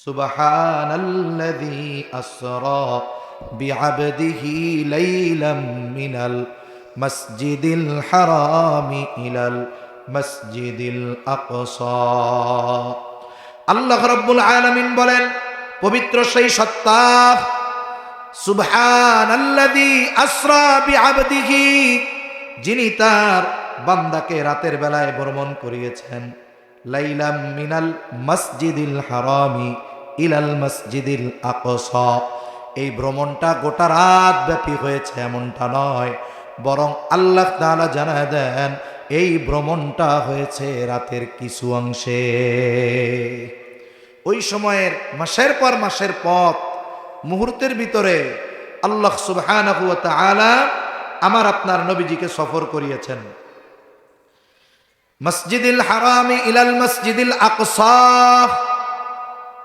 সুবহানাল্লাযী আসরা বিআবদিহি লাইলাম মিনাল মসজিদিল হারামি ইলাল মসজিদিল আকসা। আল্লাহ রাব্বুল আলামিন বলেন, পবিত্র সেই সত্তা, সুবহানাল্লাযী আসরা বিআবদিহি, যিনি তার বান্দাকে রাতের বেলায় ভ্রমণ করিয়েছেন, লাইলাম মিনাল মসজিদিল হারামি ইলাল মসজিদিল আকসা। এই ভ্রমণটা গোটা রাত ব্যাপী হয়েছে এমনটা নয়, বরং আল্লাহ তাআলা জানায় দেন এই ভ্রমণটা হয়েছে রাতের কিছু অংশে। ওই সময়ের মাসের পর মাসের পথ, মুহূর্তের ভিতরে আল্লাহ সুবহানাহু ওয়া তাআলা আমার আপনার নবীজিকে সফর করিয়েছেন মসজিদুল হারামি ইলাল মসজিদুল আকসা।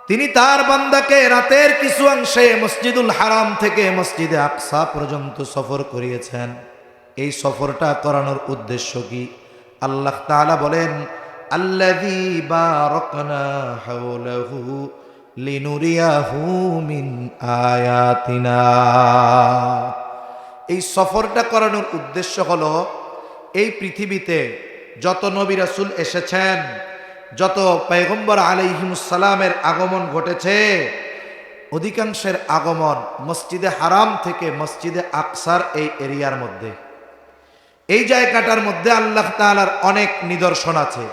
তিনি তার বান্দাকে রাতের কিছু অংশে মসজিদুল হারাম থেকে মসজিদে আকসা পর্যন্ত সফর করিয়েছেন। এই সফরটা করানোর উদ্দেশ্য কি? আল্লাহ তাআলা বলেন, আল্লাযী বারাকনা হাওলাহু লিনুরিয়াহু মিন আয়াতিনা। এই সফরটা করানোর উদ্দেশ্য হলো, এই পৃথিবীতে যত নবী রাসূল এসেছেন, যত পয়গম্বর আলাইহিমুস সালামের আগমন ঘটেছে, অধিকাংশের আগমন মসজিদে হারাম থেকে মসজিদে আকসার এই এরিয়ার মধ্যে। এই জায়গাটার মধ্যে আল্লাহ তাআলার অনেক নিদর্শন আছে।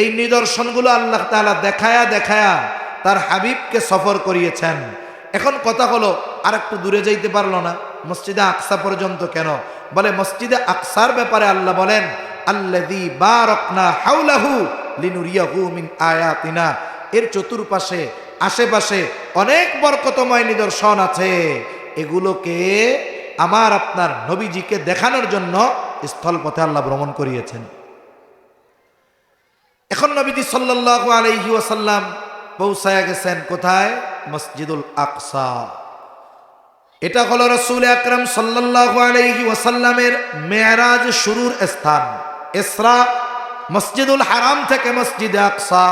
এই নিদর্শনগুলো আল্লাহ তাআলা দেখায়া দেখায়া তার হাবিবকে সফর করিয়েছেন। এখন কথা হলো, আর একটু দূরে যাইতে পারলো না? মসজিদে আকসা পর্যন্ত কেন? বলে, মসজিদে আকসার ব্যাপারে আল্লাহ বলেন, আল্লাযী বারাকনা হাওলাহু লিনুরিয়াহু মিন আয়াতিনা। এর চতুর্পাশে আশেপাশে অনেক বরকতময় নিদর্শন আছে। এগুলোকে আমার আপনার নবীজিকে দেখানোর জন্য স্থলপথে আল্লাহ ভ্রমণ করিয়েছেন। এখন নবীজি সাল্লাল্লাহু আলাইহি ওয়াসাল্লাম পৌঁছায়া গেছেন কোথায়? মসজিদুল আকসা। এটা হলো রাসূল আকরাম সাল্লাল্লাহু আলাইহি ওয়াসাল্লামের মেরাজ শুরুর স্থান। ইসরা মসজিদুল হারাম থেকে মসজিদে আকসা,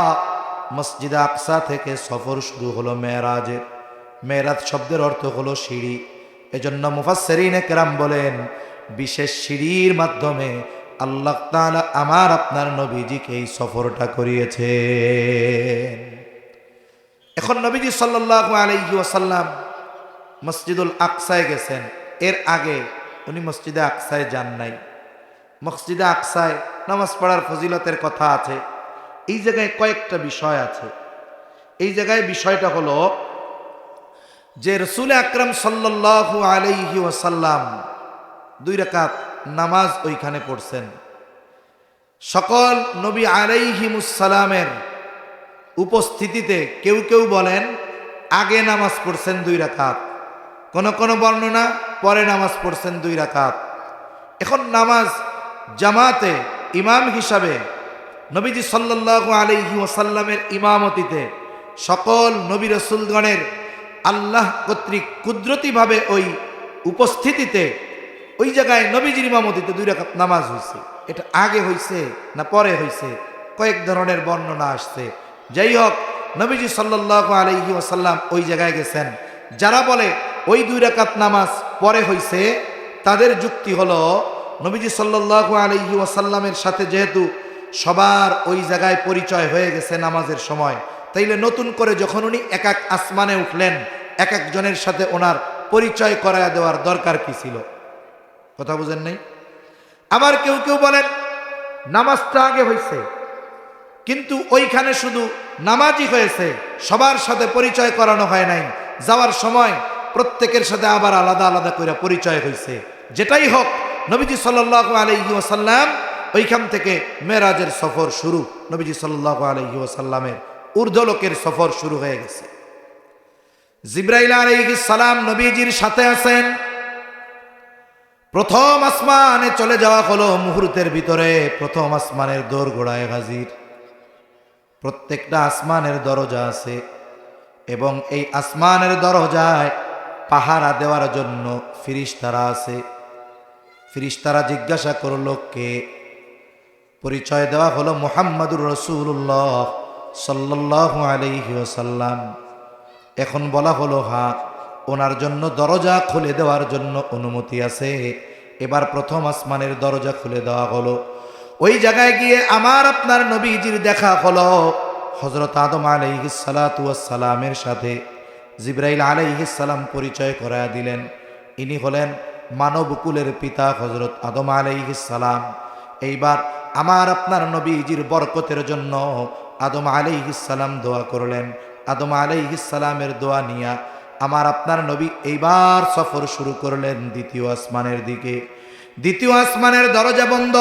মসজিদে আকসা থেকে সফর শুরু হলো মেরাজের। মেরাজ শব্দের অর্থ হলো সিঁড়ি। এজন্য মুফাসসিরিনে কেরাম বলেন, বিশেষ সিঁড়ির মাধ্যমে আল্লাহ তাআলা আমার আপনার নবীজিকে এই সফরটা করিয়েছেন। এখন নবীজি সাল্লাল্লাহু আলাইহি ওয়াসাল্লাম মসজিদুল আকসায় গেছেন। এর আগে উনি মসজিদে আকসায় যান নাই। মসজিদে আকসায় নামাজ পড়ার ফজিলতের কথা আছে। এই জায়গায় কয়েকটা বিষয় আছে। এই জায়গায় বিষয়টা হলো যে রাসূল আকরাম সাল্লাল্লাহু আলাইহি ওয়াসাল্লাম 2 রাকাত নামাজ ওইখানে পড়ছেন। সকল নবী আলাইহিমুস সালামের উপস্থিতিতে কেউ কেউ বলেন আগে নামাজ পড়ছেন 2 রাকাত, কোন কোন বর্ণনা পরে নামাজ পড়ছেন 2 রাকাত। এখন নামাজ জামাতে ইমাম হিসাবে নবীজি সাল্লাল্লাহু আলাইহি ওয়াসাল্লামের ইমামতিতে সকল নবী রাসূলগণের আল্লাহ কর্তৃক কুদরতিভাবে ওই উপস্থিতিতে ওই জায়গায় নবীজির ইমামতিতে 2 রাকাত নামাজ হয়েছে। এটা আগে হয়েছে না পরে হয়েছে, কয়েক ধরনের বর্ণনা আসছে। যাই হোক, নবীজি সাল্লাল্লাহু আলাইহি ওয়াসাল্লাম ওই জায়গায় গেছেন। যারা বলে ওই 2 রাকাত নামাজ পরে হয়েছে, তাদের যুক্তি হলো, নবীজি সাল্লাল্লাহু আলাইহি ওয়াসাল্লামের সাথে যেহেতু সবার ওই জায়গায় পরিচয় হয়ে গেছে নামাজের সময়, তাইলে নতুন করে যখন উনি এক এক আসমানে উঠলেন, এক একজনের সাথে ওনার পরিচয় করায় দেওয়ার দরকার কি ছিল? কথা বুঝেন নাই? আবার কেউ কেউ বলেন নামাজটা আগে হয়েছে, কিন্তু ওইখানে শুধু নামাজই হয়েছে, সবার সাথে পরিচয় করানো হয় নাই। যাওয়ার সময় প্রত্যেকের সাথে আবার আলাদা আলাদা করে পরিচয় হয়েছে। যেটাই হোক, নবীজি সাল্লাল্লাহু আলাইহি ওয়াসাল্লাম ওইখান থেকে মেরাজের সফর শুরু। নবীজি সাল্লাল্লাহু আলাইহি ওয়াসাল্লামের ঊর্ধ্বলোকের সফর শুরু হয়ে গেছে। জিবরাইল আলাইহিস সালাম নবীজির সাথে আছেন। প্রথম আসমানে চলে যাওয়া হলো মুহূর্তের ভিতরে। প্রথম আসমানের দোরগোড়ায় হাজির। প্রত্যেকটা আসমানের দরজা আছে এবং এই আসমানের দরজায় পাহারা দেওয়ার জন্য ফেরেশতারা আছে। ফেরেশতারা জিজ্ঞাসা করলো কে? পরিচয় দেওয়া হলো মুহাম্মাদুর রাসূলুল্লাহ সাল্লাল্লাহু আলাইহি ওয়াসাল্লাম। এখন বলা হলো হ্যাঁ, ওনার জন্য দরজা খুলে দেওয়ার জন্য অনুমতি আছে। এবার প্রথম আসমানের দরজা খুলে দেওয়া হলো। ওই জায়গায় গিয়ে আমার আপনার নবীজির দেখা হলো। হযরত আদম আলাইহিস সালাতু ওয়াস সালামের সাথে জিবরাইল আলাইহিস সালাম পরিচয় করায়া দিলেন। ইনি হলেন মানবকুলের পিতা হযরত আদম আলাইহিস সালাম। এইবার আমার আপনার নবীজির বরকতের জন্য আদম আলাইহিস সালাম দোয়া করলেন। আদম আলাইহিস সালামের দোয়া নিয়া আমার আপনার নবী এইবার সফর শুরু করলেন দ্বিতীয় আসমানের দিকে। দ্বিতীয় আসমানের দরজা বন্ধ,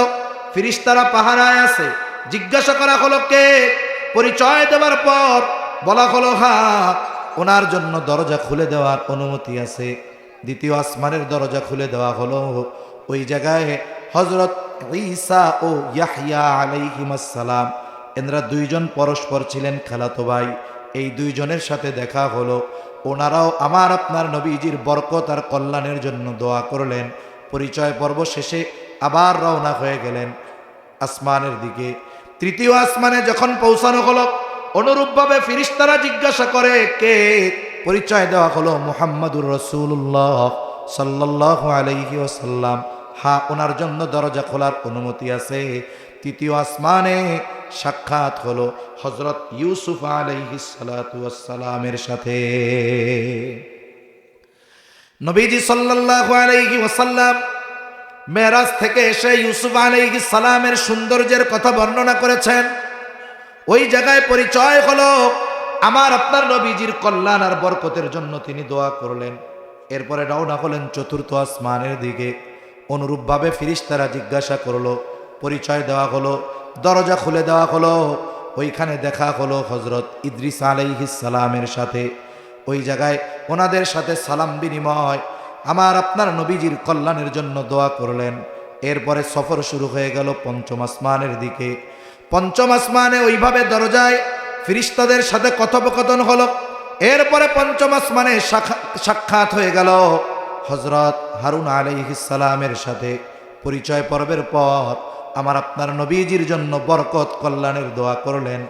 ফেরেশতারা পাহারায় আছে। জিজ্ঞাসা করা হলো কে? পরিচয় দেওয়ার পর বলা হলো হ্যাঁ, ওনার জন্য দরজা খুলে দেওয়ার অনুমতি আছে। দ্বিতীয় আসমানের দরজা খুলে দেওয়া হলো। ওই জায়গায় হযরত ঈসা ও ইয়াহইয়া আলাইহিমাস সালাম, এনারা দুইজন পরস্পর ছিলেন খালাতো ভাই। এই দুইজনের সাথে দেখা হলো। ওনারাও আমার আপনার নবীজির বরকত আর কল্যাণের জন্য দোয়া করলেন। পরিচয় পর্ব শেষে আবার রওনা হয়ে গেলেন আসমানের দিকে। তৃতীয় আসমানে যখন পৌঁছানো হলো, অনুরূপভাবে ফেরেশতারা জিজ্ঞাসা করে কে? পরিচয় দেওয়া হলো মুহাম্মাদুর রাসূলুল্লাহ সাল্লাল্লাহু আলাইহি ওয়াসাল্লাম। হ্যাঁ, ওনার জন্য দরজা খোলার অনুমতি আছে। তৃতীয় আসমানে সাক্ষাৎ হলো হযরত ইউসুফ আলাইহিস সালাতু ওয়াস সালামের সাথে। নবীজি সাল্লাল্লাহু আলাইহি ওয়াসাল্লাম মেরাজ থেকে এসে ইউসুফ আলাইহিস সালামের সৌন্দর্যের কথা বর্ণনা করেছেন। ওই জায়গায় পরিচয় হলো আমার আপনার নবীজির কল্যাণ আর বরকতের জন্য তিনি দোয়া করলেন। এরপরে রওনা হলেন চতুর্থ আসমানের দিকে। অনুরূপভাবে ফেরেশতারা জিজ্ঞাসা করলো, পরিচয় দেওয়া হলো, দরজা খুলে দেওয়া হলো। ওইখানে দেখা হলো হযরত ইদ্রিস আলাইহিস সালামের সাথে। ওই জায়গায় ওনাদের সাথে সালাম বিনিময়, আমার আপনার নবীজির কল্যাণের জন্য দোয়া করলেন। এরপরে সফর শুরু হয়ে গেল পঞ্চম আসমানের দিকে। পঞ্চম আসমানে ওইভাবে দরজায় ফেরেশতাদের সাথে কথোপকথন হলো। এরপরে পঞ্চম আসমানে সাক্ষাৎ হয়ে গেল হযরত হারুন আলাইহিস সালামের সাথে। পরিচয় পর্বের পর আমার আপনার নবীজির জন্য বরকত কল্যাণের দোয়া করলেন।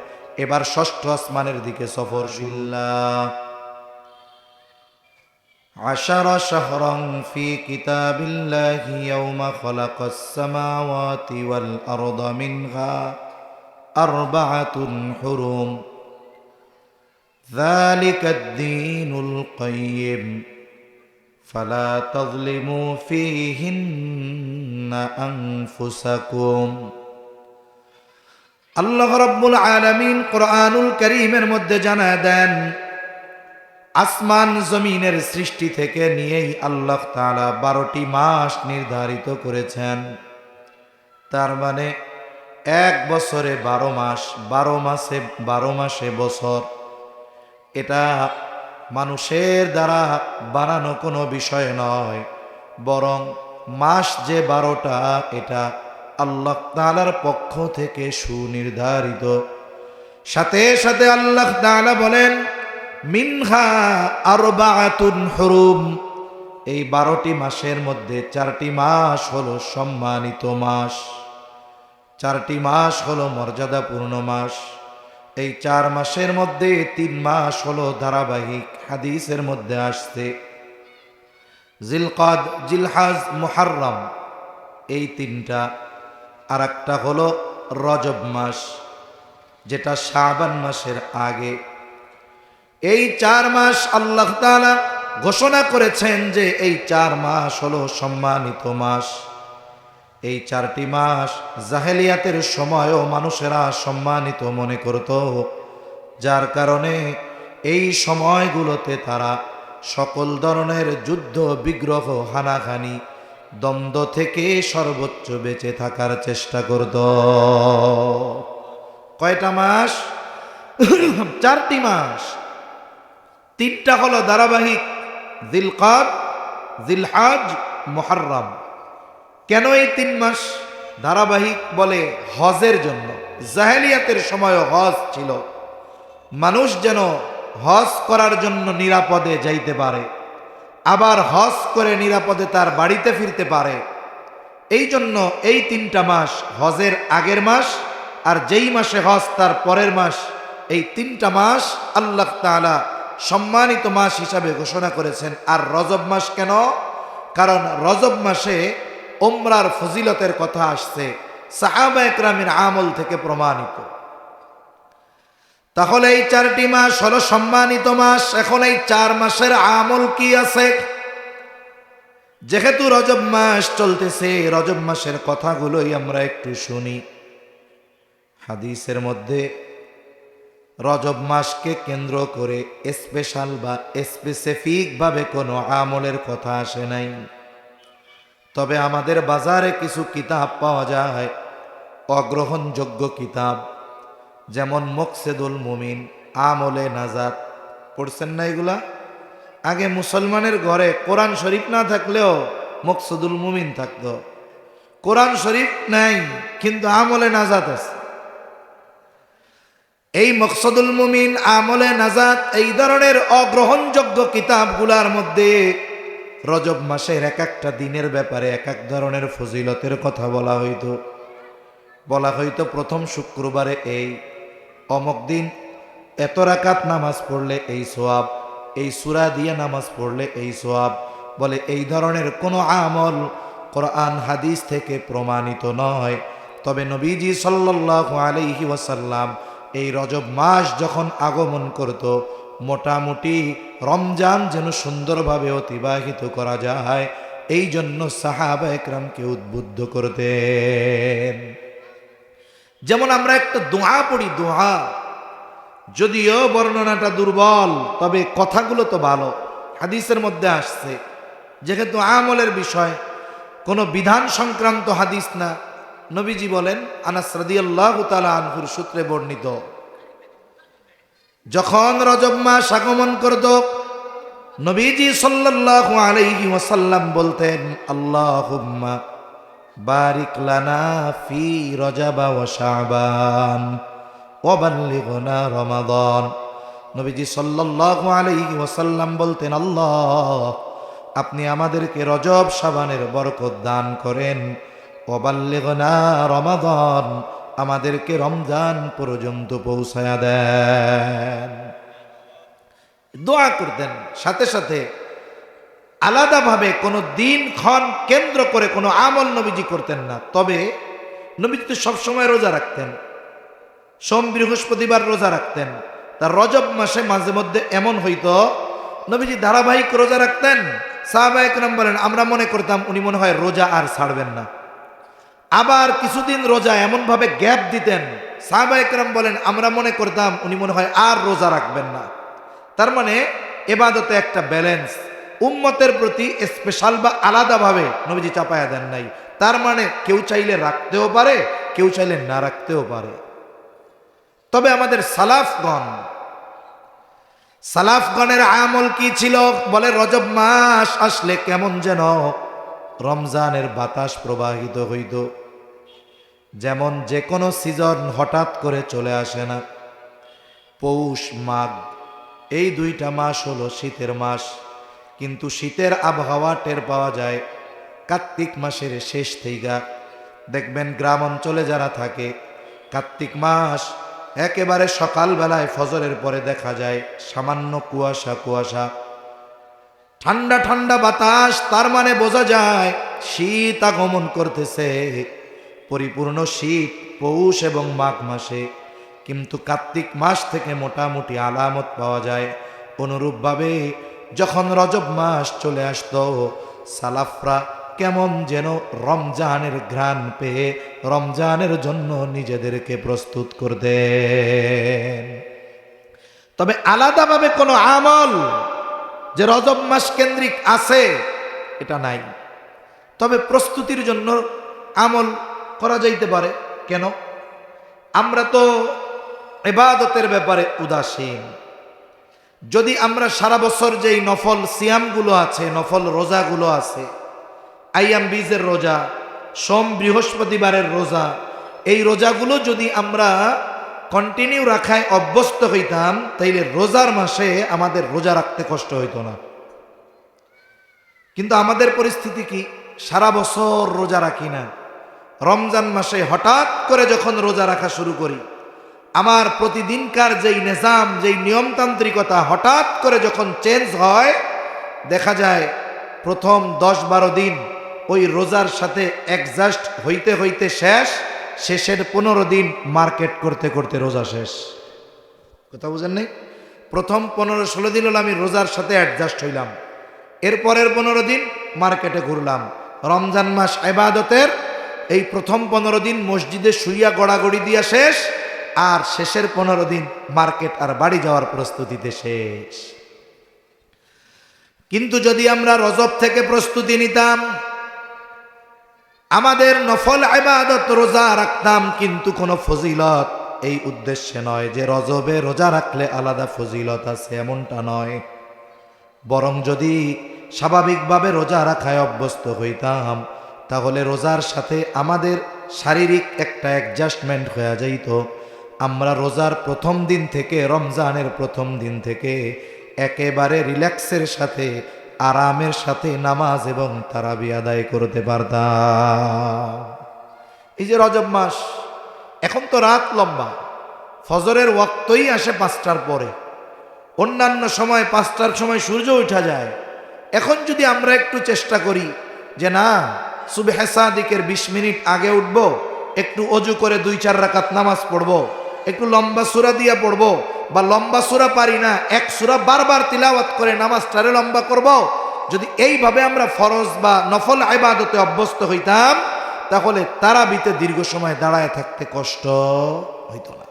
এবার ষষ্ঠ আসমানের দিকে সফর। বিল্লাহ عشر شهرا في كتاب الله يوم خلق السماوات والأرض منها أربعة حرم ذلك الدين القيم فلا تظلموا فيهن أنفسكم الله رب العالمين قرآن الكريم মধ্যে জানায় দেন, আসমান জমিনের সৃষ্টি থেকে নিয়েই আল্লাহ তাআলা 12টি মাস নির্ধারিত করেছেন। তার মানে এক বছরে 12 মাস, 12 মাসে বছর। এটা মানুষের দ্বারা বানানো কোনো বিষয় নয়, বরং মাস যে 12টা এটা আল্লাহ তাআলার পক্ষ থেকে সুনির্ধারিত। সাথে সাথে আল্লাহ তাআলা বলেন মিনহা আরবাআতুন হুরুম, এই 12টি মাসের মধ্যে 4টি মাস হলো সম্মানিত মাস, 4টি মাস হলো মর্যাদাপূর্ণ মাস। এই 4 মাসের মধ্যে 3 মাস হলো ধারাবাহিক, হাদিসের মধ্যে আসছে জিলকাদ, জিলহাজ, মুহাররম, এই 3টা। আর একটা হলো রজব মাস, যেটা শাবান মাসের আগে। এই 4 মাস আল্লাহ তাআলা ঘোষণা করেছেন যে এই 4 মাস হলো সম্মানিত মাস। এই 4টি মাস জাহেলিয়াতের সময়ও মানুষেরা সম্মানিত মনে করত, যার কারণে এই সময়গুলোতে তারা সকল ধরনের যুদ্ধ, বিগ্রহ, হানাহানি, দ্বন্দ্ব থেকে সর্বোচ্চ বেঁচে থাকার চেষ্টা করত। কয়টা মাস? 4টি মাস। 3টা হলো ধারাবাহিক, জিলকাদ, জিলহাজ, মুহাররম। কেন এই 3 মাস ধারাবাহিক বলে? হজের জন্য। জাহেলিয়াতের সময়ও হজ ছিল, মানুষ যেন হজ করার জন্য নিরাপদে যাইতে পারে, আবার হজ করে নিরাপদে তার বাড়িতে ফিরতে পারে। এই জন্য এই 3টা মাস, হজের আগের মাস আর যেই মাসে হজ তার পরের মাস, এই 3টা মাস আল্লাহ তাআলা সম্মানিত মাস হিসাবে ঘোষণা করেছেন। আর রজব মাস কেন? কারণ রজব মাসে উমরার ফজিলতের কথা আসছে, সাহাবা একরামের আমল থেকে প্রমাণিত। তাহলে এই 4টি মাস হলো সম্মানিত মাস। এখন এই 4 মাসের আমল কি আছে? যেহেতু রজব মাস চলতেছে, রজব মাসের কথাগুলোই আমরা একটু শুনি। হাদিসের মধ্যে রজব মাসকে কেন্দ্র করে স্পেশাল বা স্পেসিফিক ভাবে কোনো আমলের কথা আসে নাই। তবে আমাদের বাজারে কিছু কিতাব পাওয়া যায়, অগ্রহণযোগ্য কিতাব, যেমন মকসেদুল মুমিন, আমলে নাজাত। পড়ছেন না এগুলা? আগে মুসলমানের ঘরে কোরআন শরীফ না থাকলেও মকসুদুল মুমিন থাকতো। কোরআন শরীফ নাই কিন্তু আমলে নাজাত আছে। এই মকসুদুল মুমিন, আমলে নাজাত, এই ধরনের অগ্রহণযোগ্য কিতাবগুলার মধ্যে রজব মাসের এক একটা দিনের ব্যাপারে এক এক ধরনের ফজিলতের কথা বলা হইতো। প্রথম শুক্রবারে এই অমুক দিন এত রাকাত নামাজ পড়লে এই সোয়াব, এই সূরা দিয়ে নামাজ পড়লে এই সোয়াব। বলে এই ধরনের কোনো আমল কোরআন হাদিস থেকে প্রমাণিত নয়। তবে নবীজি সাল্লাল্লাহু আলাইহি ওয়াসাল্লাম এই রজব মাস যখন আগমন করত, মোটামুটি রমজান যেন সুন্দরভাবে অতিবাহিত করা যায়, এই জন্য সাহাবা একরামকে উদ্বুদ্ধ করতেন। যেমন আমরা একটা দোয়া পড়ি, দোয়া, যদিও বর্ণনাটা দুর্বল তবে কথাগুলো তো ভালো, হাদিসের মধ্যে আসছে। যেহেতু আমলের বিষয়, কোনো বিধান সংক্রান্ত হাদিস না। নবীজি বলেন, আনাস রাদিয়াল্লাহু তাআলা আনহুর সূত্রে বর্ণিত, যখন রজব মাস আগমন করত, নবীজি সাল্লাল্লাহু আলাইহি ওয়াসাল্লাম বলতেন, আল্লাহুম্মা বারিক লানা ফি রজব ওয়া শাবান ওয়া বাল্লিগনা রমাদান। নবীজি সাল্লাল্লাহু আলাইহি ওয়াসাল্লাম বলতেন, আল্লাহ, আপনি আমাদেরকে রজব শাবানের বরকত দান করেন, ওয়া বাল্লিগনা রমাদান, আমাদেরকে রমজান পর্যন্ত পৌঁছায়া দেন। দোয়া করতেন। সাথে সাথে আলাদাভাবে কোনো দিন ক্ষণ কেন্দ্র করে কোনো আমল নবীজি করতেন না। তবে নবীজি তো সবসময় রোজা রাখতেন, সোম বৃহস্পতিবার রোজা রাখতেন। তার রজব মাসে মাঝে মধ্যে এমন হইতো নবীজি ধারাবাহিক রোজা রাখতেন। সাহাবা একরাম বলেন, আমরা মনে করতাম উনি মনে হয় রোজা আর ছাড়বেন না। আবার কিছুদিন রোজা এমনভাবে গ্যাপ দিতেন, সাহাবা একরাম বলেন, আমরা মনে করতাম উনি মনে হয় আর রোজা রাখবেন না। তার মানে ইবাদতে একটা ব্যালেন্স, উম্মতের প্রতি স্পেশাল বা আলাদাভাবে নবীজি চাপায়া দেন নাই। তার মানে কেউ চাইলে রাখতেও পারে, কেউ চাইলে না রাখতেও পারে। তবে আমাদের সালাফগণের আমল কি ছিল? বলে রজব মাস আসলে কেমন যেন রমজানের বাতাস প্রবাহিত হইত। যেমন যে কোনো সিজন হঠাৎ করে চলে আসে না। পৌষ মাঘ এই 2টা মাস হলো শীতের মাস, কিন্তু শীতের আবহাওয়া টের পাওয়া যায় কার্তিক মাসের শেষ থেকে। দেখবেন গ্রাম অঞ্চলে যারা থাকে, কার্তিক মাস একেবারে সকালবেলায় ফজরের পরে দেখা যায় সামান্য কুয়াশা, ঠান্ডা ঠান্ডা বাতাস। তার মানে বোঝা যায় শীত আগমন করতেছে, পরিপূর্ণ শীত পৌষ এবং মাঘ মাসে। কিন্তু কার্তিক মাস থেকে মোটামুটি আলামত পাওয়া যায়। অনুরূপভাবে যখন রজব মাস চলে আসতো, সালাফরা কেমন যেন রমজানের ঘ্রাণ পেয়ে রমজানের জন্য নিজেদেরকে প্রস্তুত করতেন। তবে আলাদাভাবে কোনো আমল যে রজব মাস কেন্দ্রিক আছে এটা নাই। তবে প্রস্তুতির জন্য আমল করা যাইতে পারে। কেন? আমরা তো ইবাদতের ব্যাপারে উদাসীন। যদি আমরা সারা বছর যেই নফল সিয়ামগুলো আছে, নফল রোজাগুলো আছে, আইয়াম বীজের রোজা, সোম বৃহস্পতিবারের রোজা, এই রোজাগুলো যদি আমরা কন্টিনিউ রাখায় অভ্যস্ত হইতাম, তাইলে রোজার মাসে আমাদের রোজা রাখতে কষ্ট হইতো না। কিন্তু আমাদের পরিস্থিতি কি? সারা বছর রোজা রাখি না, রমজান মাসে হঠাৎ করে যখন রোজা রাখা শুরু করি, আমার প্রতিদিনকার যেই নিজাম, যেই নিয়মতান্ত্রিকতা হঠাৎ করে যখন চেঞ্জ হয়, দেখা যায় প্রথম 10-12 দিন ওই রোজার সাথে অ্যাডজাস্ট হইতে হইতে শেষের 15 দিন মার্কেট করতে করতে রোজা শেষ। কথা বুঝেন নাই? প্রথম 15-16 দিন হলো আমি রোজার সাথে অ্যাডজাস্ট হইলাম, এরপরের 15 দিন মার্কেটে ঘুরলাম। রমজান মাস ইবাদতের এই প্রথম 15 দিন মসজিদে শুইয়া গড়াগড়ি দিয়া শেষ, আর শেষের 15 দিন মার্কেট আর বাড়ি যাওয়ার প্রস্তুতিতে শেষ। কিন্তু যদি আমরা রজব থেকে প্রস্তুতি নিতাম, আমাদের নফল ইবাদত রোজা রাখতাম, কিন্তু কোনো ফজিলত এই উদ্দেশ্যে নয় যে রজবে রোজা রাখলে আলাদা ফজিলত আছে, এমনটা নয়। বরং যদি স্বাভাবিকভাবে রোজা রাখায় অভ্যস্ত হইতাম, তাহলে রোজার সাথে আমাদের শারীরিক একটা অ্যাডজাস্টমেন্ট হয়ে যাইত। আমরা রোজার প্রথম দিন থেকে, রমজানের প্রথম দিন থেকে একেবারে রিল্যাক্সের সাথে, আরামের সাথে নামাজ এবং তারাবি আদায় করতে পারতাম। এই যে রজব মাস, এখন তো রাত লম্বা, ফজরের ওয়াক্তই আসে 5টার পরে, অন্যান্য সময় 5টার সময় সূর্য উঠা যায়। এখন যদি আমরা একটু চেষ্টা করি যে না, সুবহে সাদিকের 20 মিনিট আগে উঠবো, একটু অজু করে 2-4 রাকাত নামাজ পড়বো, একটু লম্বা সূরা দিয়া পড়বো, বা লম্বা সূরা পারি না, এক সূরা বারবার তিলাওয়াত করে নামাজটারে লম্বা করব, যদি এইভাবে আমরা ফরজ বা নফল ইবাদতে অভ্যস্ত হইতাম, তাহলে তারাবিতে দীর্ঘ সময় দাঁড়ায় থাকতে কষ্ট হইতো না।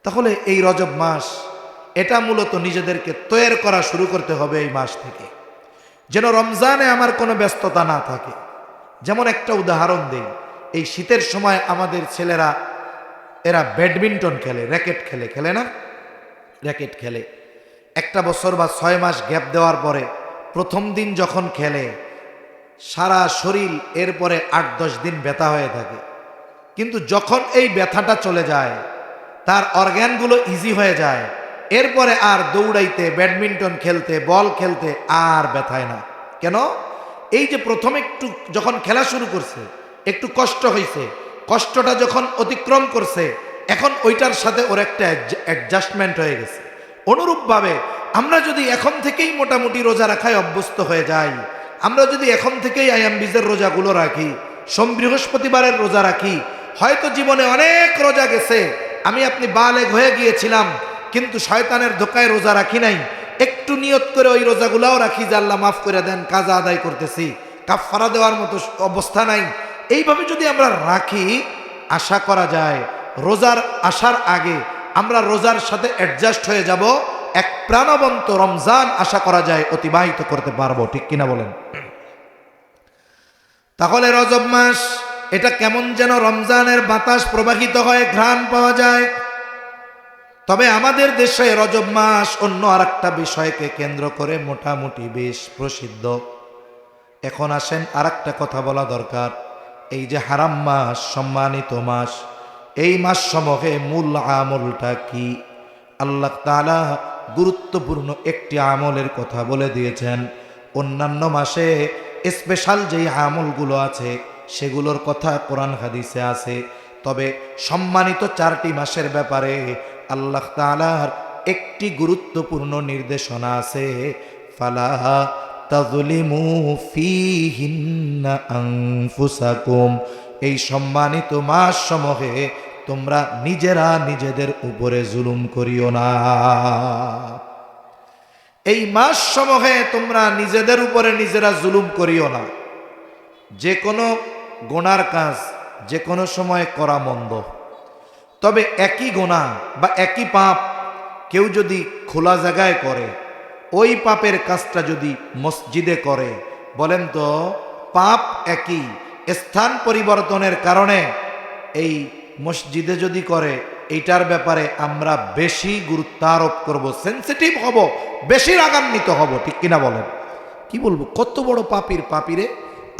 তাহলে এই রজব মাস, এটা মূলত নিজেদেরকে তৈরি করা শুরু করতে হবে এই মাস থেকে, যেন রমজানে আমার কোনো ব্যস্ততা না থাকে। যেমন একটা উদাহরণ দিই, এই শীতের সময় আমাদের ছেলেরা এরা ব্যাডমিন্টন খেলে, র্যাকেট খেলে, খেলে না? র্যাকেট খেলে। একটা বছর বা 6 মাস গ্যাপ দেওয়ার পরে প্রথম দিন যখন খেলে, সারা শরীর এরপরে 8-10 দিন ব্যথা হয়ে থাকে। কিন্তু যখন এই ব্যথাটা চলে যায়, তার অর্গ্যানগুলো ইজি হয়ে যায়, এরপরে আর দৌড়াইতে, ব্যাডমিন্টন খেলতে, বল খেলতে আর ব্যথায় না। কেন? এই যে প্রথম একটু যখন খেলা শুরু করছে, একটু কষ্ট হয়েছে, কষ্টটা যখন অতিক্রম করছে, এখন ওইটার সাথে ওর একটা অ্যাডজাস্টমেন্ট হয়ে গেছে। অনুরূপভাবে আমরা যদি এখন থেকেই মোটামুটি রোজা রাখায় অভ্যস্ত হয়ে যাই, আমরা যদি এখন থেকেই আয়াম বীজের রোজাগুলো রাখি, সোম বৃহস্পতিবারের রোজা রাখি, হয়তো জীবনে অনেক রোজা গেছে, আমি আপনি বালেগ হয়ে গিয়েছিলাম, কিন্তু শয়তানের ধোকায় রোজা রাখি নাই, একটু নিয়ত করে ওই রোজাগুলাও রাখি যে আল্লাহ মাফ করে দেন, কাজা আদায় করতেছি, কাফারা দেওয়ার মতো অবস্থা নাই। এইভাবে যদি আমরা রাখি, আশা করা যায় রোজার আসার আগে আমরা রোজার সাথে অ্যাডজাস্ট হয়ে যাব, এক প্রাণবন্ত রমজান আশা করা যায় অতিবাহিত করতে পারবো। ঠিক কিনা বলেন? তাহলে রজব মাস, এটা কেমন যেন রমজানের বাতাস প্রবাহিত হয়, ঘ্রাণ পাওয়া যায়। তবে আমাদের দেশে রজব মাস অন্য আরেকটা বিষয়কে কেন্দ্র করে মোটামুটি বেশ প্রসিদ্ধ। এখন আসেন আরেকটা কথা বলা দরকার। এই যে হারাম মাস, সম্মানিত মাস, এই মাস সমূহে মূল আমলটা কি? আল্লাহ তাআলা গুরুত্বপূর্ণ একটি আমলের কথা বলে দিয়েছেন। অন্যান্য মাসে স্পেশাল যেই আমলগুলো আছে সেগুলোর কথা কোরআন হাদিসে আছে, তবে সম্মানিত 4টি মাসের ব্যাপারে আল্লাহ তাআলার একটি গুরুত্বপূর্ণ নির্দেশনা আছে। ফালা তাযলিমু ফীহিন্না আনফুসাকুম, এই সম্মানিত মাস সমূহে তোমরা নিজেরা নিজেদের উপরে জুলুম করিও না। এই মাস সমূহে তোমরা নিজেদের উপরে নিজেরা জুলুম করিও না। যে কোনো গুনার কাজ যে কোনো সময় করা মন্দ, তবে একই গুনাহ বা একই পাপ কেউ যদি খোলা জায়গায় করে, ওই পাপের কাজটা যদি মসজিদে করে, বলেন তো পাপ একই, স্থান পরিবর্তনের কারণে এই মসজিদে যদি করে, এইটার ব্যাপারে আমরা বেশি গুরুত্ব আরোপ করব, সেন্সিটিভ হব, বেশি রাগান্বিত হব। ঠিক কিনা বলেন? কি বলবো, কত বড় পাপিরে,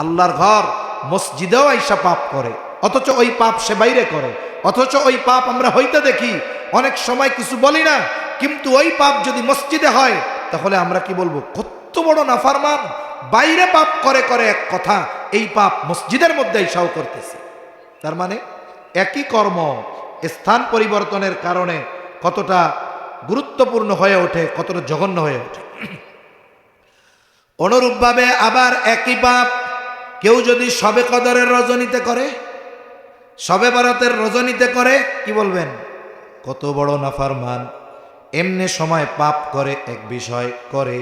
আল্লাহর ঘর মসজিদেও আইসা পাপ করে, অথচ ওই পাপ সে বাইরে করে, অথচ ওই পাপ আমরা হইতে দেখি, অনেক সময় কিছু বলি না, কিন্তু ওই পাপ যদি মসজিদে হয় তাহলে আমরা কি বলবো, কত বড় নাফরমান, বাইরে পাপ করে করে এক কথা, এই পাপ মসজিদের মধ্যে আইসাও করতেছে। তার মানে একই কর্ম স্থান পরিবর্তনের কারণে কতটা গুরুত্বপূর্ণ হয়ে ওঠে, কতটা জঘন্য হয়ে ওঠে। অনুরূপভাবে আবার একই পাপ কেউ যদি শবে কদরের রজনীতে করে, শবে বরাতের রজনীতে করে, কি বলবেন? কত বড় নাফরমান। এমনি সময় পাপ করে এক বিষয় করে,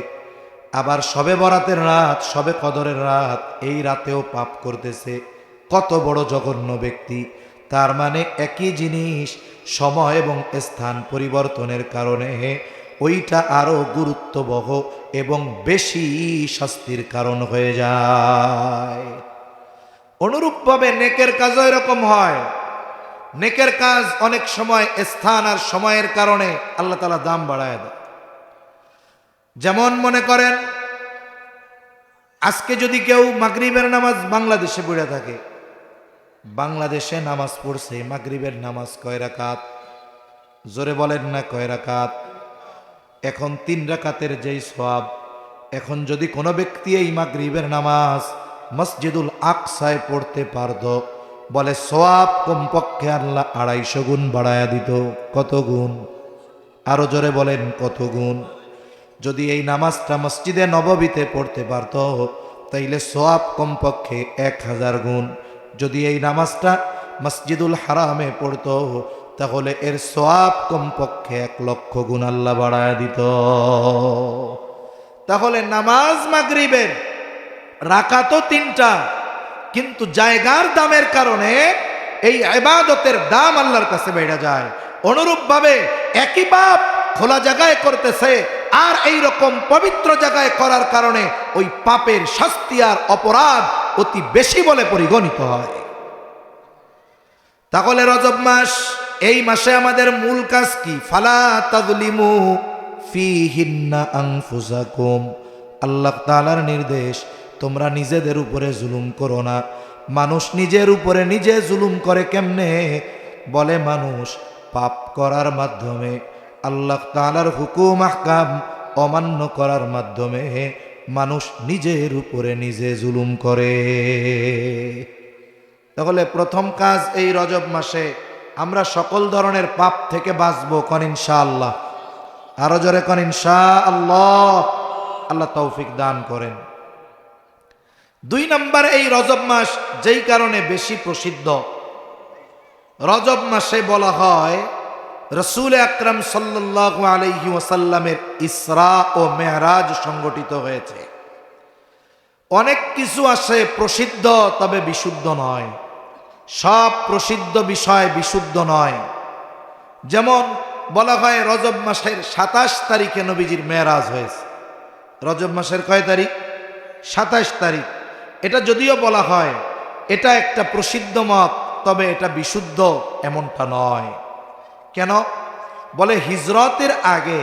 আবার শবে বরাতের রাত, শবে কদরের রাত, এই রাতেও পাপ করতেছে। কত বড় জঘন্য ব্যক্তি। তার মানে একই জিনিস সময় এবং স্থান পরিবর্তনের কারণে ওইটা আরো গুরুত্ববহ এবং বেশি শাস্তির কারণ হয়ে যায়। অনুরূপভাবে নেকের কাজও এরকম হয়। নেকের কাজ অনেক সময় স্থান আর সময়ের কারণে আল্লাহ তাআলা দাম বাড়ায় দেয়। যেমন মনে করেন আজকে যদি কেউ মাগরিবের নামাজ বাংলাদেশে পড়ে থাকে, বাংলাদেশে নামাজ পড়ছে, মাগরিবের নামাজ কয় রাকাত? জোরে বলেন না কয় রাকাত? এখন 3 রাকাতের যেই সওয়াব, এখন যদি কোনো ব্যক্তি এই মাগরিবের নামাজ মসজিদুল আকসায় পড়তে পারত, বলে সওয়াব কমপক্ষে আল্লাহ 250 গুণ বাড়ায়া দিত। কত গুণ? আরো জোরে বলেন কত গুণ? যদি এই নামাজটা মসজিদে নববীতে পড়তে পারত, তাইলে সওয়াব কমপক্ষে 1000 গুণ। যদি এই নামাজটা মসজিদুল হারামে পড়তো, তাহলে এর সওয়াব কমপক্ষে 1,00,000 গুণ আল্লাহ বাড়ায় দিত। তাহলে নামাজ মাগরিবের রাকাতও 3টা, কিন্তু জায়গার দামের কারণে এই ইবাদতের দাম আল্লাহর কাছে বেড়ে যায়। অনুরূপভাবে একই পাপ খোলা জায়গায় করতেছে, আর এই রকম পবিত্র জায়গায় করার কারণে ওই পাপের শাস্তি আর অপরাধ অতি বেশি বলে পরিগণিত হয়। তাহলে রজব মাস, এই মাসে আমাদের মূল কাজ কি? ফালা তাযলিমু ফীহিন্না আনফুসাকুম। আল্লাহ তাআলার নির্দেশ, তোমরা নিজেদের উপরে জুলুম করো না। মানুষ নিজের উপরে নিজে জুলুম করে কেমনে? বলে মানুষ পাপ করার মাধ্যমে, আল্লাহ তাআলার হুকুম আহকাম অমান্য করার মাধ্যমে মানুষ নিজের উপরে নিজে জুলুম করে। তাহলে প্রথম কাজ এই রজব মাসে আমরা সকল ধরনের পাপ থেকে বাঁচবো। কোন ইনশাআল্লাহ? আরো জোরে কোন ইনশাআল্লাহ। আল্লাহ তৌফিক দান করেন। 2 নম্বর, এই রজব মাস যেই কারণে বেশি প্রসিদ্ধ, রজব মাসে বলা হয় রাসূল আকরাম সাল্লাল্লাহু আলাইহি ওয়াসাল্লামের ইসরা ও মেরাজ সংগঠিত হয়েছে। অনেক কিছু আছে প্রসিদ্ধ, তবে বিশুদ্ধ নয়। সব প্রসিদ্ধ বিষয় বিশুদ্ধ নয়। যেমন বলা হয় রজব মাসের 27 তারিখে নবীজির মেরাজ হয়েছে। রজব মাসের কয় তারিখ? 27 তারিখ। এটা যদিও বলা হয় এটা একটা প্রসিদ্ধ মত, তবে এটা বিশুদ্ধ এমনটা নয়। কেন? বলে হিজরতের আগে,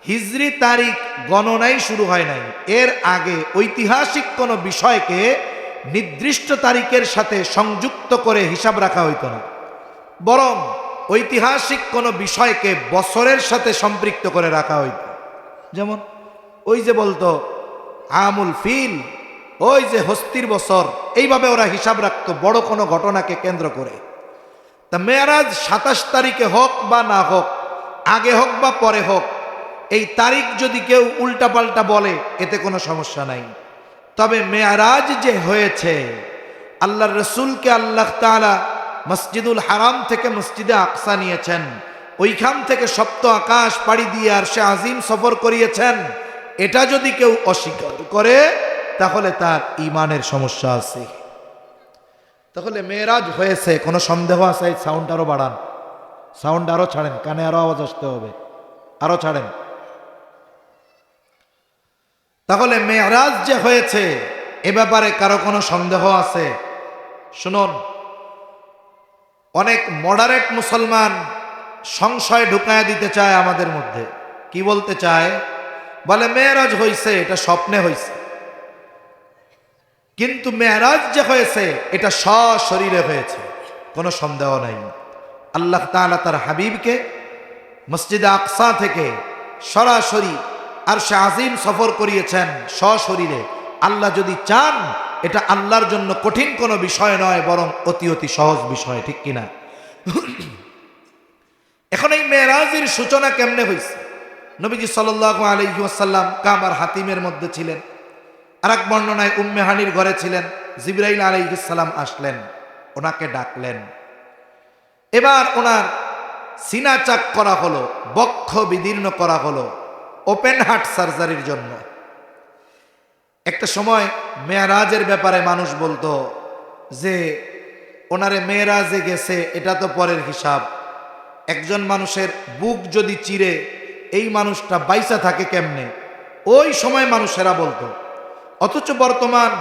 হিজরি তারিখ গণনাই শুরু হয় নাই। এর আগে ঐতিহাসিক কোনো বিষয়কে নির্দিষ্ট তারিখের সাথে সংযুক্ত করে হিসাব রাখা হইতো না, বরং ঐতিহাসিক কোনো বিষয়কে বছরের সাথে সম্পৃক্ত করে রাখা হইত। যেমন ওই যে বলতো আমুল ফিল, ওই যে হস্তির বছর, এইভাবে ওরা হিসাব রাখতো বড় কোনো ঘটনাকে কেন্দ্র করে। তা মেরাজ 27 তারিখে হোক বা না হোক, আগে হোক বা পরে হোক, এই তারিখ যদি কেউ উল্টাপাল্টা বলে এতে কোনো সমস্যা নাই। তবে মেরাজ যে হয়েছে, আল্লাহর রসুলকে আল্লাহ তাআলা মসজিদুল হারাম থেকে মসজিদে আকসা নিয়েছেন, ওইখান থেকে সপ্ত আকাশ পাড়ি দিয়ে আরশে আজিম সফর করিয়েছেন, এটা যদি কেউ অস্বীকার করে তাহলে তার ঈমানের সমস্যা আছে। তাহলে মেরাজ হয়েছে, কোনো সন্দেহ আছে? সাউন্ড আরো বাড়ান, সাউন্ড আরো ছাড়েন, কানে আরো আওয়াজ আসতে হবে, আরো ছাড়েন। তাহলে মেরাজ যে হয়েছে এ ব্যাপারে কারো কোনো সন্দেহ আছে? শুনুন, অনেক মডারেট মুসলমান সংশয় ঢুকায়া দিতে চায় আমাদের মধ্যে। কি বলতে চায়? বলে মেরাজ হয়েছে, এটা স্বপ্নে হয়েছে। কিন্তু মেরাজ যে হয়েছে এটা সশরীরে হয়েছে, কোনো সন্দেহ নাই। আল্লাহ তাআলা তার হাবিবকে মসজিদে আকসা থেকে সরাসরি আরশে আজিম সফর করিয়েছেন সশরীরে। আল্লাহ যদি চান, এটা আল্লাহর জন্য কঠিন কোনো বিষয় নয়, বরং অতি অতি সহজ বিষয়, ঠিক কিনা? এখন এই মেরাজের সূচনা কেমনে হয়েছে? নবীজি সাল্লাল্লাহু আলাইহি ওয়াসাল্লাম কাবার হাতিমের মধ্যে ছিলেন, আর এক বর্ণনায় উম্মে হানির ঘরে ছিলেন। জিবরাইল আলাইহিস সালাম আসলেন, ওনাকে ডাকলেন। এবার ওনার সিনা চাক করা হলো, বক্ষ বিদীর্ণ করা হলো ওপেন হার্ট সার্জারির জন্য। একটা সময় মেরাজের ব্যাপারে মানুষ বলতো যে ওনারে মেরাজে গেছে, এটা তো পরের হিসাব। একজন মানুষের বুক যদি চিরে এই মানুষটা বাইসা থাকে কেমনে, ওই সময় মানুষেরা বলতো। অথচ বর্তমান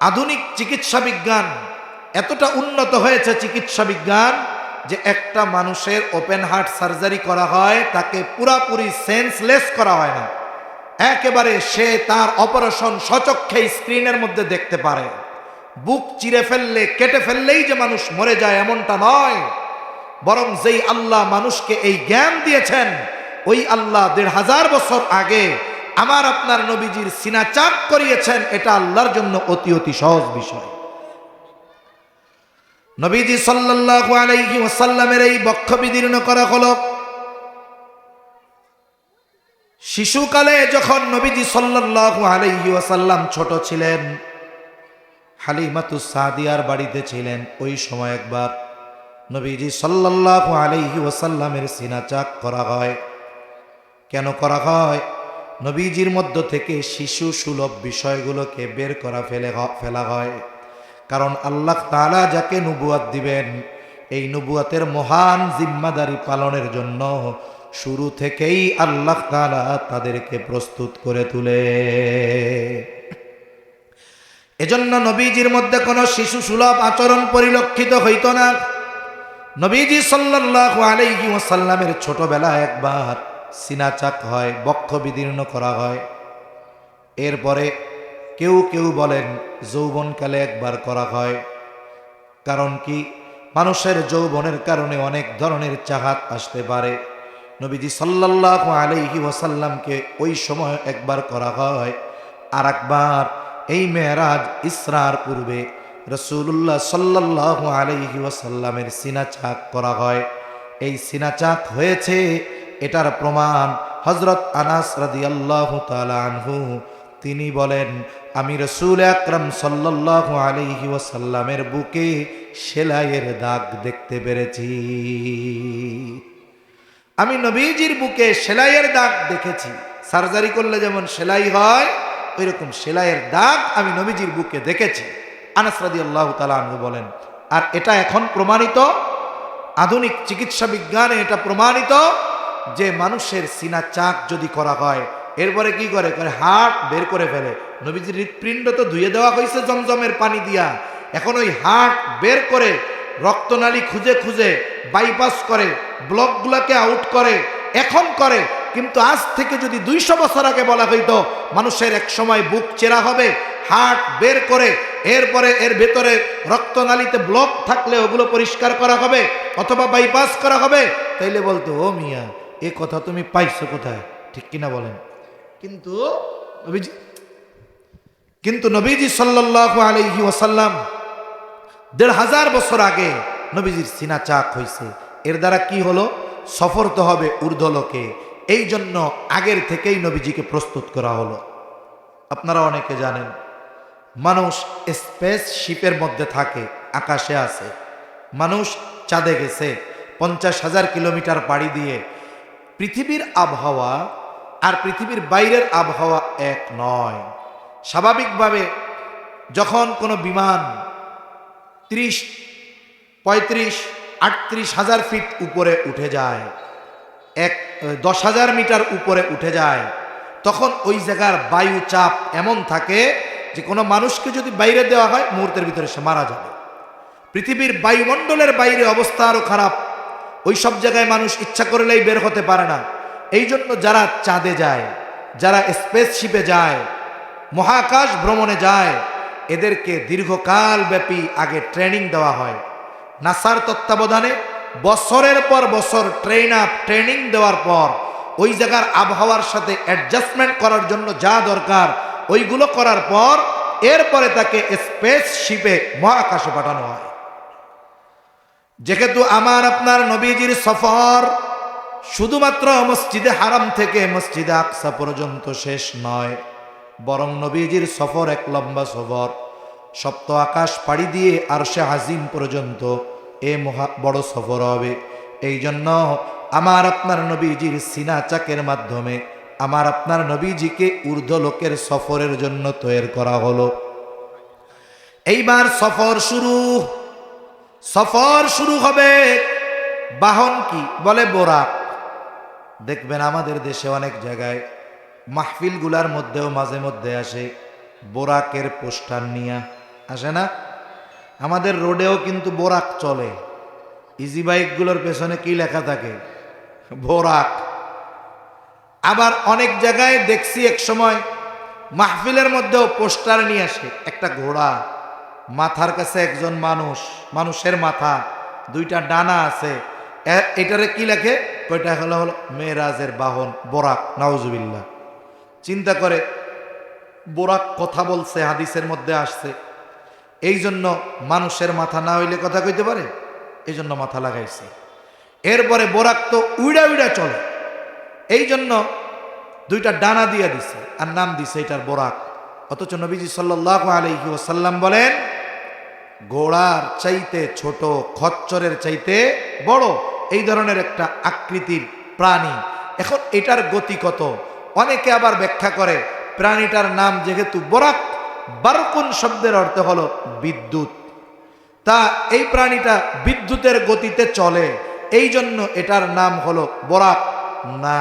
আধুনিক চিকিৎসা বিজ্ঞান এতটা উন্নত হয়েছে, চিকিৎসা বিজ্ঞান, যে একটা মানুষের ওপেন হার্ট সার্জারি করা হয়, তাকে পুরাপুরি সেন্সলেস করা হয় না, একেবারে সে তার অপারেশন স্বচক্ষে স্ক্রিনের মধ্যে দেখতে পারে। বুক চিরে ফেললে, কেটে ফেললেই যে মানুষ মরে যায় এমনটা নয়, বরং যেই আল্লাহ মানুষকে এই জ্ঞান দিয়েছেন, ওই আল্লাহ ১৫০০ বছর আগে আমার আপনার নবীজির সিনা চাক করিয়েছেন। এটা আল্লাহর জন্য অতি অতি সহজ বিষয়। নবীজি সাল্লাল্লাহু আলাইহি ওয়াসাল্লামের এই বক্ষ বিদীর্ণ করা হলো। শিশুকালে যখন নবীজি সাল্লাল্লাহু আলাইহি ওয়াসাল্লাম ছোট ছিলেন, হালিমাতুস সাদিয়ার বাড়িতে ছিলেন, ওই সময় একবার নবীজি সাল্লাল্লাহু আলাইহি ওয়াসাল্লামের সিনা চাক করা হয়। কেন করা হয়? নবীজির মধ্য থেকে শিশু সুলভ বিষয়গুলোকে বের করা ফেলা হয়। কারণ আল্লাহ তাআলা যাকে নবুয়ত দিবেন, এই নবুয়তের মহান জিম্মাদারি পালনের জন্য শুরু থেকেই আল্লাহ তাআলা তাদেরকে প্রস্তুত করে তুলে। এজন্য নবীজির মধ্যে কোনো শিশু সুলভ আচরণ পরিলক্ষিত হইত না। নবীজি সাল্লাল্লাহু আলাইহি ওয়াসাল্লামের ছোটবেলায় একবার সিনা চাক হয়, বক্ষ বিদীর্ণ করা হয়। এরপরে কেউ কেউ বলেন যৌবনকালে একবার করা হয়। কারণ কি? মানুষের যৌবনের কারণে অনেক ধরনের চাহাত আসতে পারে। নবীজি সাল্লাল্লাহু আলাইহি ওয়াসাল্লামকে ওই সময় একবার করা হয়, আর একবার এই মেরাজ ইসরার পূর্বে রাসূলুল্লাহ সাল্লাল্লাহু আলাইহি ওয়াসাল্লামের সিনা চাক করা হয়। এই সিনা চাক হয়েছে, এটার প্রমাণ হযরত আনাস রাদিয়াল্লাহু তাআলা আনহু, তিনি বলেন, আমি রাসূল আকরাম সাল্লাল্লাহু আলাইহি ওয়াসাল্লামের বুকে সেলাইয়ের দাগ দেখতে পেরেছি। আমি নবীজির বুকে সেলাইয়ের দাগ দেখেছি। সার্জারি করলে যেমন সেলাই হয়, ওইরকম সেলাইয়ের দাগ আমি নবীজির বুকে দেখেছি। আনাস রাদিয়াল্লাহু তাআলা আনহু বলেন। আর এটা এখন প্রমাণিত, আধুনিক চিকিৎসা বিজ্ঞানে এটা প্রমাণিত যে মানুষের সিনা চাক যদি করা হয়, এরপরে কি করে হার্ট বের করে ফেলে। নবীজির হৃৎপিণ্ড তো ধুয়ে দেওয়া হয়েছে জমজমের পানি দিয়া, এখন ওই হার্ট বের করে রক্তনালী খুঁজে খুঁজে বাইপাস করে, ব্লকগুলোকে আউট করে, এখন করে। কিন্তু আজ থেকে যদি ২০০ বছর আগে বলা হইতো মানুষের এক সময় বুক চেরা হবে, হার্ট বের করে এরপরে এর ভেতরে রক্তনালীতে ব্লক থাকলে ওগুলো পরিষ্কার করা হবে অথবা বাইপাস করা হবে, তাইলে বলতো ও মিয়া এ কথা তুমি পাইছো কোথায়? ঠিক কিনা বলেন? কিন্তু নবীজি সাল্লাল্লাহু আলাইহি ওয়াসাল্লাম ১৫০০ বছর আগে নবীজির সিনা চাক হয়েছে। এর দ্বারা কি হলো? সফর তো হবে ঊর্ধ্বলোকে, এই জন্য আগের থেকেই নবীজিকে প্রস্তুত করা হলো। আপনারা অনেকে জানেন মানুষ স্পেস শিপের মধ্যে থাকে, আকাশে আছে। মানুষ চাঁদে গেছে ৫০,০০০ কিলোমিটার পাড়ি দিয়ে। পৃথিবীর আবহাওয়া আর পৃথিবীর বাইরের আবহাওয়া এক নয়। স্বাভাবিকভাবে যখন কোনো বিমান ৩০, ৩৫, ৩৮,০০০ ফিট উপরে উঠে যায়, ১০,০০০ মিটার উপরে উঠে যায়, তখন ওই জায়গার বায়ু চাপ এমন থাকে যে কোনো মানুষকে যদি বাইরে দেওয়া হয় মুহূর্তের ভিতরে সে মারা যাবে। পৃথিবীর বায়ুমণ্ডলের বাইরে অবস্থা আরও খারাপ, ওই সব জায়গায় মানুষ ইচ্ছা করলেই বের হতে পারে না। এই জন্য যারা চাঁদে যায়, যারা স্পেস শিপে যায়, মহাকাশ ভ্রমণে যায়, এদেরকে দীর্ঘকাল ব্যাপী আগে ট্রেনিং দেওয়া হয়। নাসার তত্ত্বাবধানে বছরের পর বছর ট্রেনিং দেওয়ার পর ওই জায়গার আবহাওয়ার সাথে অ্যাডজাস্টমেন্ট করার জন্য যা দরকার ওইগুলো করার পর এরপরে তাকে স্পেস শিপে মহাকাশে পাঠানো হয়। যেহেতু আমার আপনার নবীজির সফর শুধুমাত্র মসজিদে হারাম থেকে মসজিদে আকসা পর্যন্ত শেষ নয়, বরং নবীজির সফর এক লম্বা সফর, সপ্ত আকাশ পাড়ি দিয়ে আরশে আজিম পর্যন্ত এ বড় সফর হবে। এই জন্য আমার আপনার নবীজির সিনা চাকের মাধ্যমে আমার আপনার নবীজিকে ঊর্ধ্বলোকের সফরের জন্য তৈরি করা হলো। এইবার সফর শুরু হবে। বাহন কি? বলে বোরাক। দেখবেন আমাদের দেশে অনেক জায়গায় মাহফিলগুলার মধ্যেও মাঝে মধ্যে আসে বোরাকের পোস্টার নিয়ে আসে না? আমাদের রোডেও কিন্তু বোরাক চলে। ইজি বাইকগুলোর পেছনে কি লেখা থাকে? বোরাক। আবার অনেক জায়গায় দেখছি এক সময় মাহফিলের মধ্যেও পোস্টার নিয়ে আসে একটা ঘোড়া, মাথার কাছে একজন মানুষের মাথা, দুইটা ডানা আছে। এটারে কি লেখে? কয়টা হলো মেরাজের বাহন বোরাক। নাউজুবিল্লাহ। চিন্তা করে, বোরাক কথা বলছে, হাদিসের মধ্যে আসছে। এই জন্য মানুষের মাথা না হইলে কথা কইতে পারে, এই জন্য মাথা লাগাইছে। এরপরে বোরাক তো উইড়া উইড়া চলে, এই জন্য দুইটা ডানা দিয়ে দিছে আর নাম দিছে এটার বোরাক। অথচ নবীজি সাল্লাল্লাহু আলাইহি ওয়াসাল্লাম বলেন, ঘোড়ার চাইতে ছোট, খচ্চরের চাইতে বড় এই ধরনের একটা আকৃতির প্রাণী। এখন এটার গতি কত? অনেকে আবার ব্যাখ্যা করে প্রাণীটার নাম যেহেতু বোরাক, বারকুন শব্দের অর্থ হলো বিদ্যুৎ, তা এই প্রাণীটা বিদ্যুতের গতিতে চলে, এই জন্য এটার নাম হলো বোরাক। না,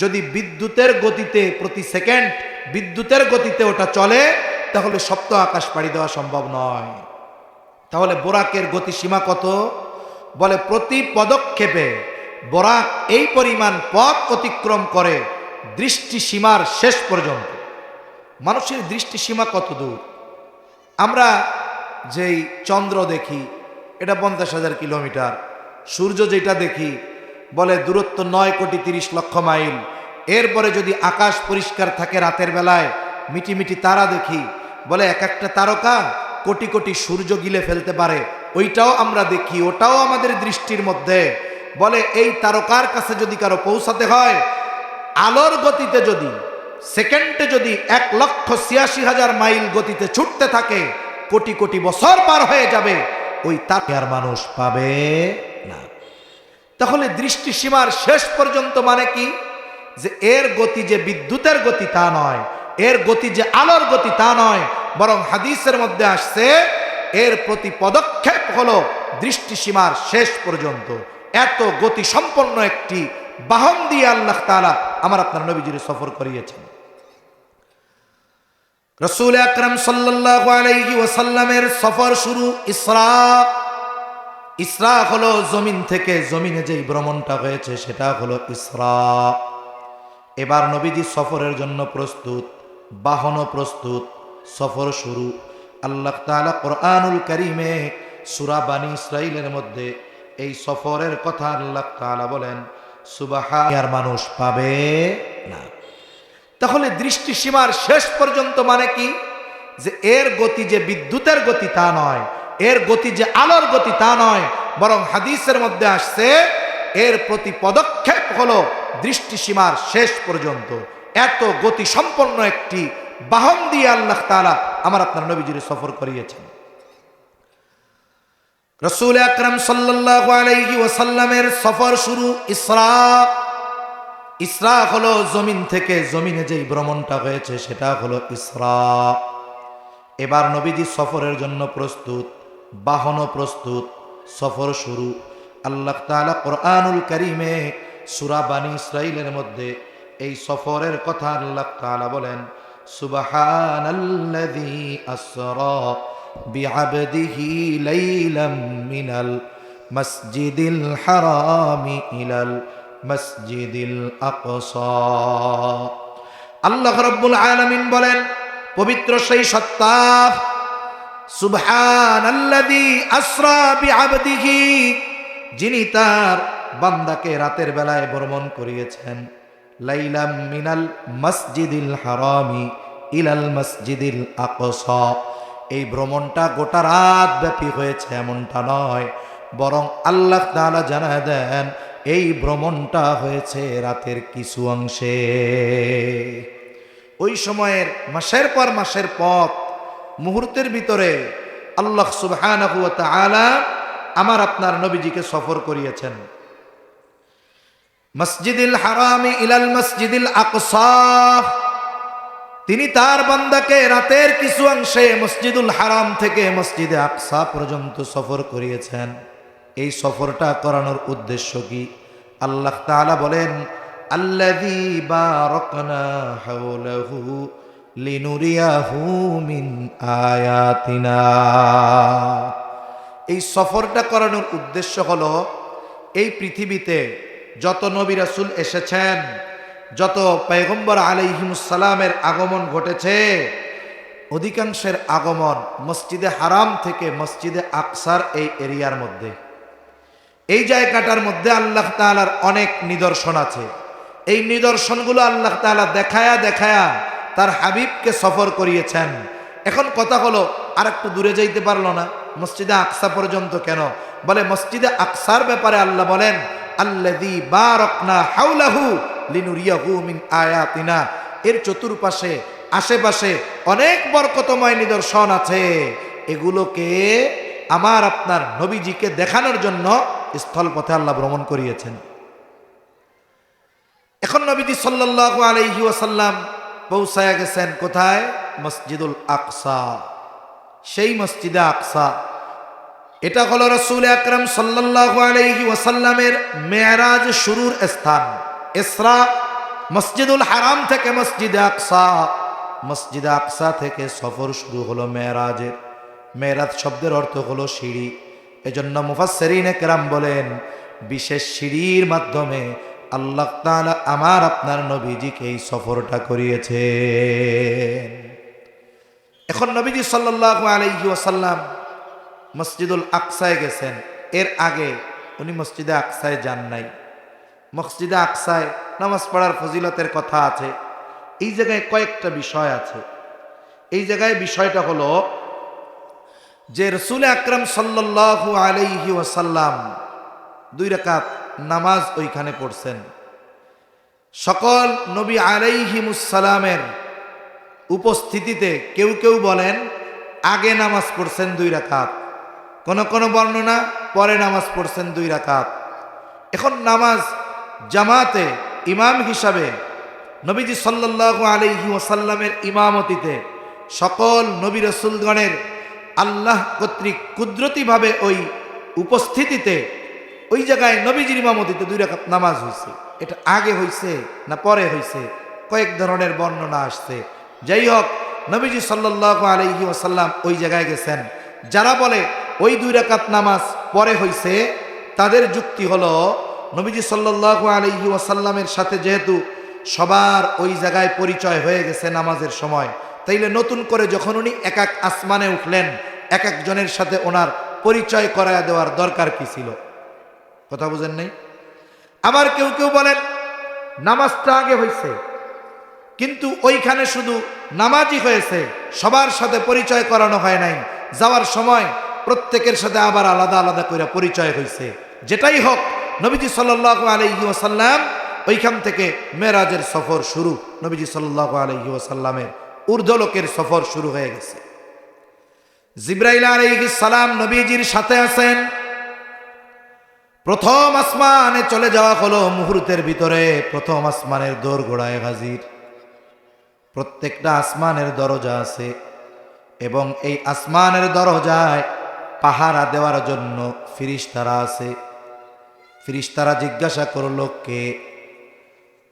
যদি বিদ্যুতের গতিতে প্রতি সেকেন্ড বিদ্যুতের গতিতে ওটা চলে তাহলে সপ্ত আকাশ পাড়ি দেওয়া সম্ভব নয়। তাহলে বোরাকের গতিসীমা কত? বলে প্রতি পদক্ষেপে বোরাক এই পরিমাণ পথ অতিক্রম করে দৃষ্টিসীমার শেষ পর্যন্ত। মানুষের দৃষ্টিসীমা কত দূর? আমরা যেই চন্দ্র দেখি এটা 50,000 কিলোমিটার, সূর্য যেটা দেখি বলে দূরত্ব 9,30,00,000 মাইল। এরপরে যদি আকাশ পরিষ্কার থাকে রাতের বেলায় মিটিমিটি তারা দেখি, বলে এক একটা তারকা কোটি কোটি সূর্য গিলে ফেলতে পারে, ওইটাও আমরা দেখি, ওটাও আমাদের দৃষ্টির মধ্যে। বলে এই তারকার কাছে যদি কারো পৌঁছাতে হয়, আলোর গতিতে যদি সেকেন্ডে যদি 1,86,000 মাইল গতিতে ছুটতে থাকে, কোটি কোটি বছর পার হয়ে যাবে, ওই তাকে আর মানুষ পাবে না। তাহলে দৃষ্টিসীমার শেষ পর্যন্ত মানে কি? যে এর গতি যে বিদ্যুতের গতি তা নয়, এর গতি যে আলোর গতি তা নয়, বরং হাদিসের মধ্যে আসছে এর প্রতি পদক্ষেপ হলো দৃষ্টিসীমার শেষ পর্যন্ত। এত গতি সম্পন্ন একটি বাহন দিয়ে আল্লাহ তাআলা আমার আপনার নবীজির সফর করিয়েছেন। রাসূল আকরাম সাল্লাল্লাহু আলাইহি ওয়াসাল্লামের সফর শুরু ইসরা হলো জমিন থেকে জমিনে যেই ভ্রমণটা হয়েছে সেটা হলো ইসরা। এবার নবীজি সফরের জন্য প্রস্তুত, বাহনও প্রস্তুত, সফর শুরু। আল্লাহ তাআলা কোরআনুল কারীমে সূরা বানী ইসরাঈলের মধ্যে এই সফরের কথা আল্লাহ তাআলা বলেন, সুবহানার মানুষ পাবে না। তাহলে দৃষ্টিসীমার শেষ পর্যন্ত মানে কি? যে এর গতি যে বিদ্যুতের গতি তা নয়, এর গতি যে আলোর গতি তা নয়, বরং হাদিসের মধ্যে আসছে এর প্রতি পদক্ষেপ হলো দৃষ্টিসীমার শেষ পর্যন্ত। এত গতি সম্পন্ন একটি বাহন দিয়ে আল্লাহ তাআলা আমার আপনার নবীজির সফর করিয়েছেন। রাসূল আকরাম সাল্লাল্লাহু আলাইহি ওয়াসাল্লামের সফর শুরু ইসরা হলো জমিন থেকে জমিনে যেই ভ্রমণটা হয়েছে সেটা হলো ইসরা। এবার নবীজি সফরের জন্য প্রস্তুত, বাহনও প্রস্তুত, সফর শুরু। আল্লাহ তাআলা কোরআনুল কারীমে সূরা বানী ইসরাঈলের মধ্যে এই সফরের কথা আল্লাহ তাআলা বলেন, সুবহানাল্লাযী আসরা বিআবদিহি লাইলাম মিনাল মাসজিদিল হারামি ইলাল মসজিদিল আকসা। আল্লাহ রাব্বুল আলামিন বলেন, পবিত্র সেই সত্তা, সুবহানাল্লাযী আসরা বিআবদিহি, যিনি তার বান্দাকে রাতের বেলায় ভ্রমণ করিয়েছেন, লাইলাম মিনাল মসজিদিল হারামি ইলাল মসজিদিল আকসা। এই ভ্রমণটা গোটা রাত ব্যাপী হয়েছে এমনটা নয়, বরং আল্লাহ তাআলা জানায় দেন এই ভ্রমণটা হয়েছে রাতের কিছু অংশে। ওই সময়ের মাসের পর মাসের পথ, মুহূর্তের ভিতরে আল্লাহ সুবহানাহু ওয়া তাআলা আমার আপনার নবীজিকে সফর করিয়েছেন মসজিদুল হারামি ইলাল মসজিদুল আকসা। তিনি তার বান্দাকে রাতের কিছু অংশে মসজিদুল হারাম থেকে মসজিদে আকসা পর্যন্ত সফর করিয়েছেন। এই সফরটা করানোর উদ্দেশ্য কি? আল্লাহ তাআলা বলেন, আল্লাযী বারাকনা হাওলাহু লিনুরিয়াহু মিন আয়াতিনা। এই সফরটা করানোর উদ্দেশ্য হলো এই পৃথিবীতে যত নবী রাসূল এসেছেন, যত পয়গম্বর আলাইহিমুস সালামের আগমন ঘটেছে, অধিকাংশের আগমন মসজিদে হারাম থেকে মসজিদে আকসার এই এরিয়ার মধ্যে। এই জায়গাটার মধ্যে আল্লাহ তাআলার অনেক নিদর্শন আছে। এই নিদর্শনগুলো আল্লাহ তাআলা দেখায়া দেখায়া তার হাবিবকে সফর করিয়েছেন। এখন কথা হলো, আর একটু দূরে যাইতে পারলো না? মসজিদে আকসা পর্যন্ত কেন? বলে মসজিদে আকসার ব্যাপারে আল্লাহ বলেন, আল্লাযী বারাকনা হাওলাহু লিনুরিয়াহু মিন আয়াতিনা। এর চতুর্পাশে আশেপাশে অনেক বরকতময় নিদর্শন আছে। এগুলোকে আমার আপনার নবীজিকে দেখানোর জন্য স্থলপথে আল্লাহ ভ্রমণ করিয়েছেন। এখন নবীজি সাল্লাল্লাহু আলাইহি ওয়াসাল্লাম পৌঁছায়া গেছেন কোথায়? মসজিদুল আকসা। সেই মসজিদে আকসা, এটা হলো রাসূল আকরাম সাল্লাল্লাহু আলাইহি ওয়াসাল্লামের মেরাজ শুরুর স্থান। ইসরা মসজিদুল হারাম থেকে মসজিদে আকসা, মসজিদে আকসা থেকে সফর শুরু হলো মেরাজের। মেরাজ শব্দের অর্থ হলো সিঁড়ি। এজন্য মুফাসসিরিনে কেরাম বলেন, বিশেষ সিঁড়ির মাধ্যমে আল্লাহ তাআলা আমার আপনার নবীজিকে এই সফরটা করিয়েছেন। এখন নবীজি সাল্লাল্লাহু আলাইহি ওয়াসাল্লাম মসজিদুল আকসায় গেছেন। এর আগে উনি মসজিদে আকসায় যান নাই। মসজিদে আকসায় নামাজ পড়ার ফজিলতের কথা আছে। এই জায়গায় কয়েকটা বিষয় আছে। এই জায়গায় বিষয়টা হলো যে রাসূল আকরাম সাল্লাল্লাহু আলাইহি ওয়াসাল্লাম 2 রাকাত নামাজ ওইখানে পড়ছেন। সকল নবী আলাইহিমুস সালামের উপস্থিতিতে কেউ কেউ বলেন আগে নামাজ পড়ছেন 2 রাকাত, কোন কোন বর্ণনা পরে নামাজ পড়ছেন 2 রাকাত। এখন নামাজ জামাতে ইমাম হিসাবে নবীজি সাল্লাল্লাহু আলাইহি ওয়াসাল্লামের ইমামতিতে সকল নবী রাসূলগণের আল্লাহ কর্তৃক কুদরতিভাবে ওই উপস্থিতিতে ওই জায়গায় নবীজির ইমামতিতে 2 রাকাত নামাজ হয়েছে। এটা আগে হয়েছে না পরে হয়েছে, কয়েক ধরনের বর্ণনা আসছে। যাই হোক, নবীজি সাল্লাল্লাহু আলাইহি ওয়াসাল্লাম ওই জায়গায় গেছেন। যারা বলে ওই 2 রাকাত নামাজ পরে হয়েছে, তাদের যুক্তি হলো নবীজি সাল্লাল্লাহু আলাইহি ওয়াসাল্লামের সাথে যেহেতু সবার ওই জায়গায় পরিচয় হয়ে গেছে নামাজের সময়, তাইলে নতুন করে যখন উনি এক এক আসমানে উঠলেন, এক একজনের সাথে ওনার পরিচয় করায় দেওয়ার দরকার কি ছিল? কথা বুঝেন নাই? আবার কেউ কেউ বলেন নামাজটা আগে হয়েছে, কিন্তু ওইখানে শুধু নামাজই হয়েছে, সবার সাথে পরিচয় করানো হয় নাই। যাওয়ার সময় প্রত্যেকের সাথে আবার আলাদা আলাদা করে পরিচয় হয়েছে। যেটাই হোক, নবীজি সাল্লাল্লাহু আলাইহি ওয়াসাল্লাম ওইখান থেকে মেরাজের সফর শুরু। নবীজি সাল্লাল্লাহু আলাইহি ওয়াসাল্লামের ঊর্ধ্বলোকের সফর শুরু হয়ে গেছে। জিবরাইল আলাইহিস সালাম নবীজির সাথে আছেন। প্রথম আসমানে চলে যাওয়া হলো মুহূর্তের ভিতরে। প্রথম আসমানের দোরগোড়ায় হাজির। প্রত্যেকটা আসমানের দরজা আছে এবং এই আসমানের দরজায় পাহারা দেওয়ার জন্য ফিরিস্তারা আছে। ফিরিস্তারা জিজ্ঞাসা করল কে?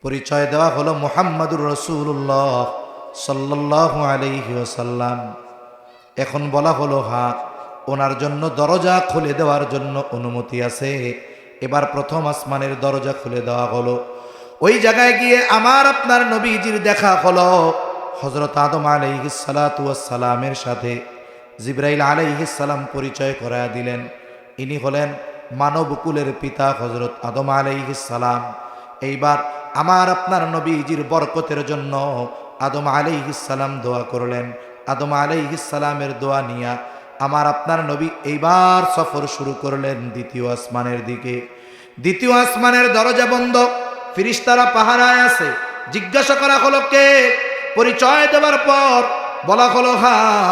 পরিচয় দেওয়া হলো মুহাম্মাদুর রাসূলুল্লাহ সাল্লাল্লাহু আলাইহি ওয়াসাল্লাম। এখন বলা হলো হ্যাঁ, ওনার জন্য দরজা খুলে দেওয়ার জন্য অনুমতি আছে। এবার প্রথম আসমানের দরজা খুলে দেওয়া হলো। ওই জায়গায় গিয়ে আমার আপনার নবীজির দেখা হলো। হযরত আদম আলাইহিস সালাতু ওয়াস সালামের সাথে জিবরাইল আলাইহিস সালাম পরিচয় করায়া দিলেন। ইনি হলেন মানবকুলের পিতা হযরত আদম আলাইহিস সালাম। এইবার আমার আপনার নবীজির বরকতের জন্য আদম আলাইহিস সালাম দোয়া করলেন। আদম আলাইহিস সালামের দোয়া নিয়া আমার আপনার নবী এইবার সফর শুরু করলেন দ্বিতীয় আসমানের দিকে। দ্বিতীয় আসমানের দরজা বন্ধ, ফেরেশতারা পাহারায় আছে। জিজ্ঞাসা করা হলো কে? পরিচয় দেওয়ার পর বলা হলো হ্যাঁ,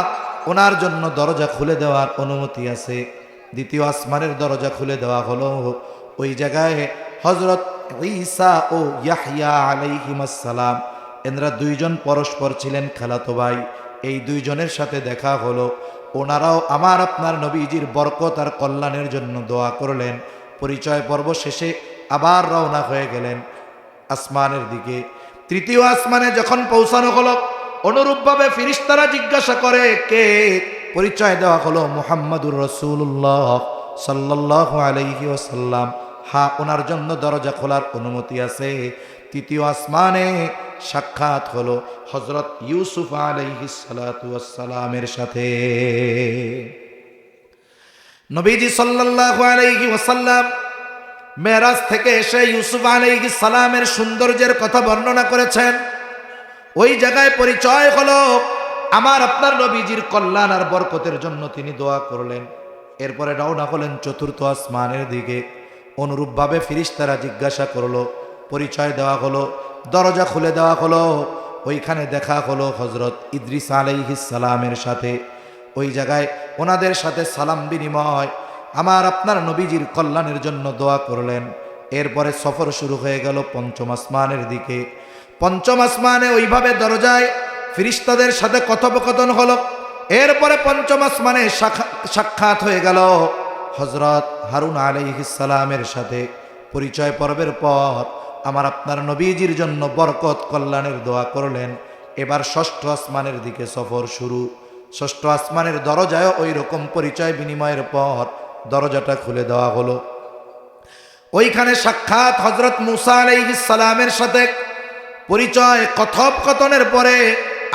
ওনার জন্য দরজা খুলে দেওয়ার অনুমতি আছে। দ্বিতীয় আসমানের দরজা খুলে দেওয়া হলো। ওই জায়গায় হযরত ঈসা ও ইয়াহইয়া আলাইহিস সালাম, এনারা দুইজন পরস্পর ছিলেন খালাতো ভাই। এই দুইজনের সাথে দেখা হলো। ওনারাও আমার আপনার নবীজির বরকত আর কল্যাণের জন্য দোয়া করলেন। পরিচয় পর্ব শেষে আবার রওনা হয়ে গেলেন আসমানের দিকে। তৃতীয় আসমানে যখন পৌঁছানো হলো, অনুরূপভাবে ফেরেশতারা জিজ্ঞাসা করে কে? পরিচয় দেওয়া হলো মুহাম্মাদুর রাসূলুল্লাহ সাল্লাল্লাহু আলাইহি ওয়াসাল্লাম। হ্যাঁ, ওনার জন্য দরজা খোলার অনুমতি আছে। তৃতীয় আসমানে সাক্ষাৎ হলো হযরত ইউসুফ আলাইহিস সালাতু ওয়াস সালামের সাথে। নবীজি সাল্লাল্লাহু আলাইহি ওয়াসাল্লাম মেরাজ থেকে এসে ইউসুফ আলাইহিস সালামের সৌন্দর্যের কথা বর্ণনা করেছেন। ওই জায়গায় পরিচয় হলো আমার আপনার নবীজির কল্যাণ আর বরকতের জন্য তিনি দোয়া করলেন। এরপরে রওনা হলেন চতুর্থ আসমানের দিকে। অনুরূপভাবে ফেরেশতারা জিজ্ঞাসা করলো, পরিচয় দেওয়া হলো, দরজা খুলে দেওয়া হলো। ওইখানে দেখা হলো হযরত ইদ্রিস আলাইহিস সালামের সাথে। ওই জায়গায় ওনাদের সাথে সালাম বিনিময়, আমার আপনার নবীজির কল্যাণের জন্য দোয়া করলেন। এরপরে সফর শুরু হয়ে গেল পঞ্চম আসমানের দিকে। পঞ্চম আসমানে ওইভাবে দরজায় ফেরেশতাদের সাথে কথোপকথন হলো। এরপরে পঞ্চম আসমানে সাক্ষাৎ হয়ে গেল হযরত হারুন আলাইহিস সালামের সাথে। পরিচয় পর্বের পর আমার আপনার নবীজির জন্য বরকত কল্যাণের দোয়া করলেন। এবার ষষ্ঠ আসমানের দিকে সফর শুরু। ষষ্ঠ আসমানের দরজায় ওই রকম পরিচয় বিনিময়ের পর দরজাটা খুলে দেওয়া হলো। ওইখানে সাক্ষাৎ হযরত মুসা আলাইহিস সালামের সাথে। পরিচয় কথোপকথনের পরে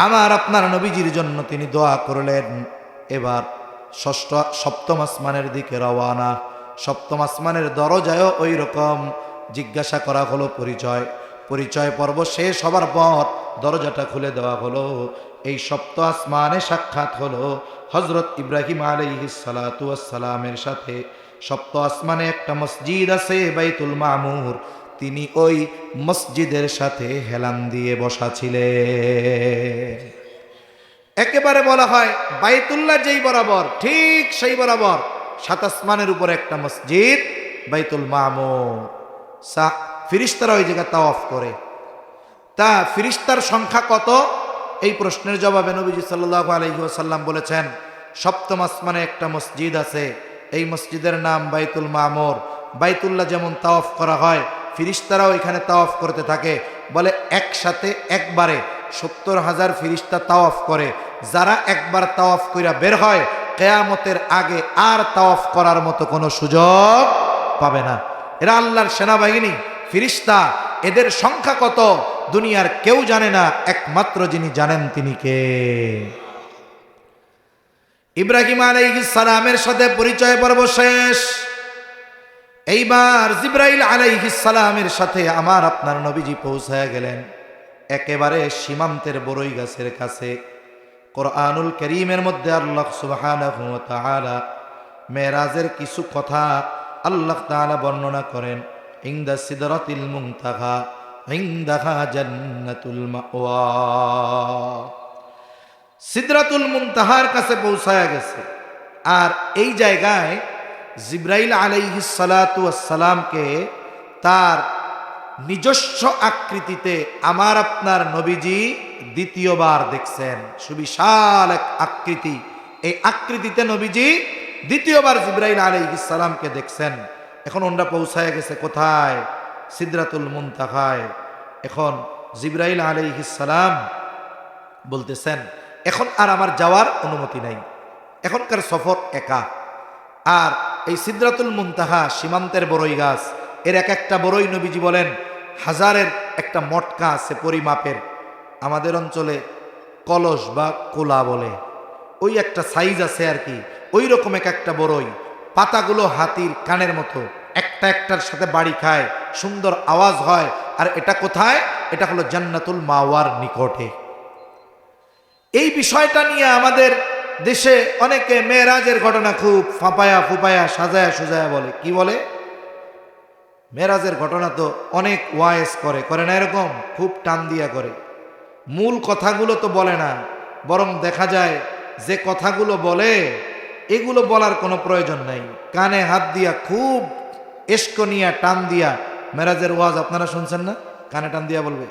আমার আপনার নবীজির জন্য তিনি দোয়া করলেন। এবার সপ্তম আসমানের দিকে রওয়ানা। সপ্তম আসমানের দরজায়ও ওই রকম জিজ্ঞাসা করা হলো পরিচয় পর্ব শেষ হবার পর দরজাটা খুলে দেওয়া হলো। এই সপ্ত আসমানে সাক্ষাৎ হলো হযরত ইব্রাহিম আলাইহিস সালাতু ওয়াস সালামের সাথে। সপ্ত আসমানে একটা মসজিদ আছে বাইতুল মামুর, তিনি ওই মসজিদের সাথে হেলান দিয়ে বসা ছিলেন। একেবারে বলা হয় বাইতুল্লাহ যেই বরাবর ঠিক সেই বরাবর সাত আসমানের উপরে একটা মসজিদ বাইতুল মামুর। ফেরেশতারা ওই জায়গা তাওয়াফ করে। তা ফেরেশতার সংখ্যা কত? এই প্রশ্নের জবাবে নবীজি সাল্লাল্লাহু আলাইহি ওয়াসাল্লাম বলেছেন, সপ্তম আসমানে একটা মসজিদ আছে, এই মসজিদের নাম বাইতুল মামুর। বাইতুল্লাহ যেমন তাওয়াফ করা হয়, ফেরেশতারাও এখানে তাওয়াফ করতে থাকে। বলে একসাথে একবারে 70,000 ফেরেশতা তাওয়াফ করে। যারা একবার তাওয়াফ কইরা বের হয়, কিয়ামতের আগে আর তাওয়াফ করার মতো কোনো সুযোগ পাবে না। এরা আল্লাহর সেনাবাহিনী, ফেরেশতা। এদের সংখ্যা কত দুনিয়ার কেউ জানে না, একমাত্র যিনি জানেন তিনি কে? ইব্রাহিম আলাইহিস সালামের সাথে পরিচয় পর্ব শেষ। এইবার জিবরাইল আলাইহিস সালামের সাথে আমার আপনার নবীজি পৌঁছায় গেলেন একেবারে সীমান্তের বড়ই গাছের কাছে। কোরআনুল কারীমের মধ্যে আল্লাহ সুবহানাহু ওয়া তাআলা মেরাজের কিছু কথা আল্লাহ তাআলা বর্ণনা করেন। ইনদা সিদরাতিল মুনতাহা ইনদাহা জান্নাতুল মাওয়া। সিদরাতুল মুনতাহার কাছে পৌঁছায়া গেছে। আর এই জায়গায় জিবরাইল আলাইহিস সালাতু ওয়াস সালামকে তার নিজস্ব আকৃতিতে আমার আপনার নবীজি দ্বিতীয়বার দেখছেন। সুবিশাল এক আকৃতি। এই আকৃতিতে নবীজি দ্বিতীয়বার জিবরাইল আলাইহিস সালামকে দেখছেন। এখন ওনারা পৌঁছায় গেছে কোথায়? সিদরাতুল মুনতাহায়। এখন জিবরাইল আলাইহিস সালাম বলতেছেন, এখন আর আমার যাওয়ার অনুমতি নাই, এখনকার সফর একা। আর এই সিদরাতুল মুনতাহা সীমান্তের বড়ই গাছ, এর এক একটা বড়ই নবীজি বলেন হাজারের একটা মটকা আছে পরিমাপের। আমাদের অঞ্চলে কলস বা কোলা বলে, ওই একটা সাইজ আছে আর কি। ওই রকম এক একটা বড়ই, পাতাগুলো হাতির কানের মতো, একটা একটার সাথে বাড়ি খায়, সুন্দর আওয়াজ হয়। আর এটা কোথায়? এটা হলো জান্নাতুল মাওয়ার নিকটে। এই বিষয়টা নিয়ে আমাদের দেশে অনেকে মেরাজের ঘটনা খুব ফাপায়া ফুপায়া সাজায়া সুজায়া বলে। কি বলে? মেরাজের ঘটনা তো অনেক ওয়াইজ করে না, এরকম খুব টান দিয়া করে। মূল কথাগুলো তো বলে না, বরং দেখা যায় যে কথাগুলো বলে এগুলো বলার কোনো প্রয়োজন নাই। কানে হাত দিয়া খুব এসকনিয়া টান দিয়া মেরাজের ওয়াজ আপনারা শুনছেন না? কানে টান দিয়া বলবে।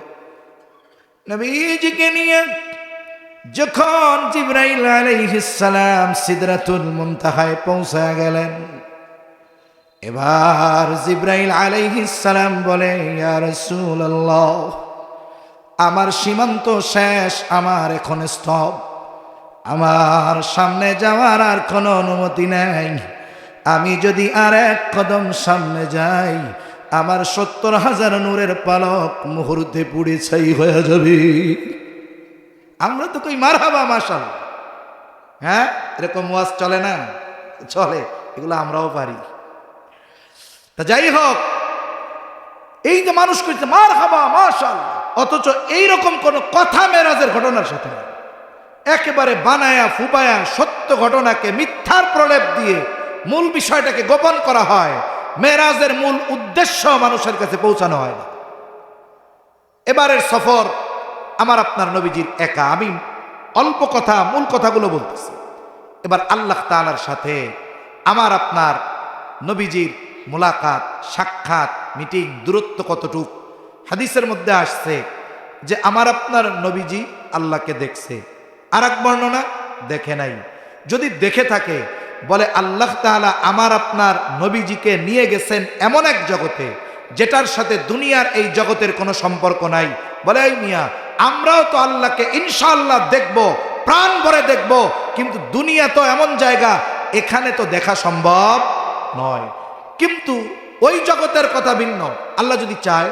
নবীজিকে নিয়ে যখন জিবরাইল আলাইহিস সালাম সিদরাতুল মুনতাহায় পৌঁছে গেলেন, এবার জিবরাইল আলাইহিস সালাম বলে, ইয়া রাসূলুল্লাহ, আমার সীমান্ত শেষ, আমার এখন স্তব, আমার সামনে যাওয়ার আর কোনো অনুমতি নেই। আমি যদি আর এক কদম সামনে যাই, আমার ৭০,০০০ নূরের পালক মুহূর্তে পুড়ে ছাই হয়ে যাবে। আমরা তো কই মারহাবা মাশাআল্লাহ, হ্যাঁ এরকম ওয়াজ চলে না? চলে, এগুলো আমরাও পারি। তা যাই হোক, এই যে মানুষ কইছে মারহাবা মাশাআল্লাহ, অথচ এইরকম কোন কথা মেরাজের ঘটনার সাথে না। একেবারে বানায়া ফুবায়া সত্য ঘটনাকে মিথ্যার প্রলেপ দিয়ে মূল বিষয়টাকে গোপন করা হয়। মেরাজের মূল উদ্দেশ্য মানুষের কাছে পৌঁছানো হয় না। এবারের সফর আমার আপনার নবীজির একা। আমি অল্প কথা, মূল কথাগুলো বলতেছি। এবার আল্লাহ তাআলার সাথে আমার আপনার নবীজির মুলাকাত, সাক্ষাৎ, মিটিং, দূরত্ব কতটুক? হাদিসের মধ্যে আসছে যে আমার আপনার নবীজি আল্লাহকে দেখছে। আর এক বর্ণনা দেখে নাই। যদি দেখে থাকে, বলে আল্লাহ তাআলা আমার আপনার নবীজিকে নিয়ে গেছেন এমন এক জগতে যেটার সাথে দুনিয়ার এই জগতের কোনো সম্পর্ক নাই। বলে এই মিয়া, আমরাও তো আল্লাহকে ইনশাআল্লাহ দেখব, প্রাণ ভরে দেখব, কিন্তু দুনিয়া তো এমন জায়গা, এখানে তো দেখা সম্ভব নয়। কিন্তু ওই জগতের কথা ভিন্ন। আল্লাহ যদি চায়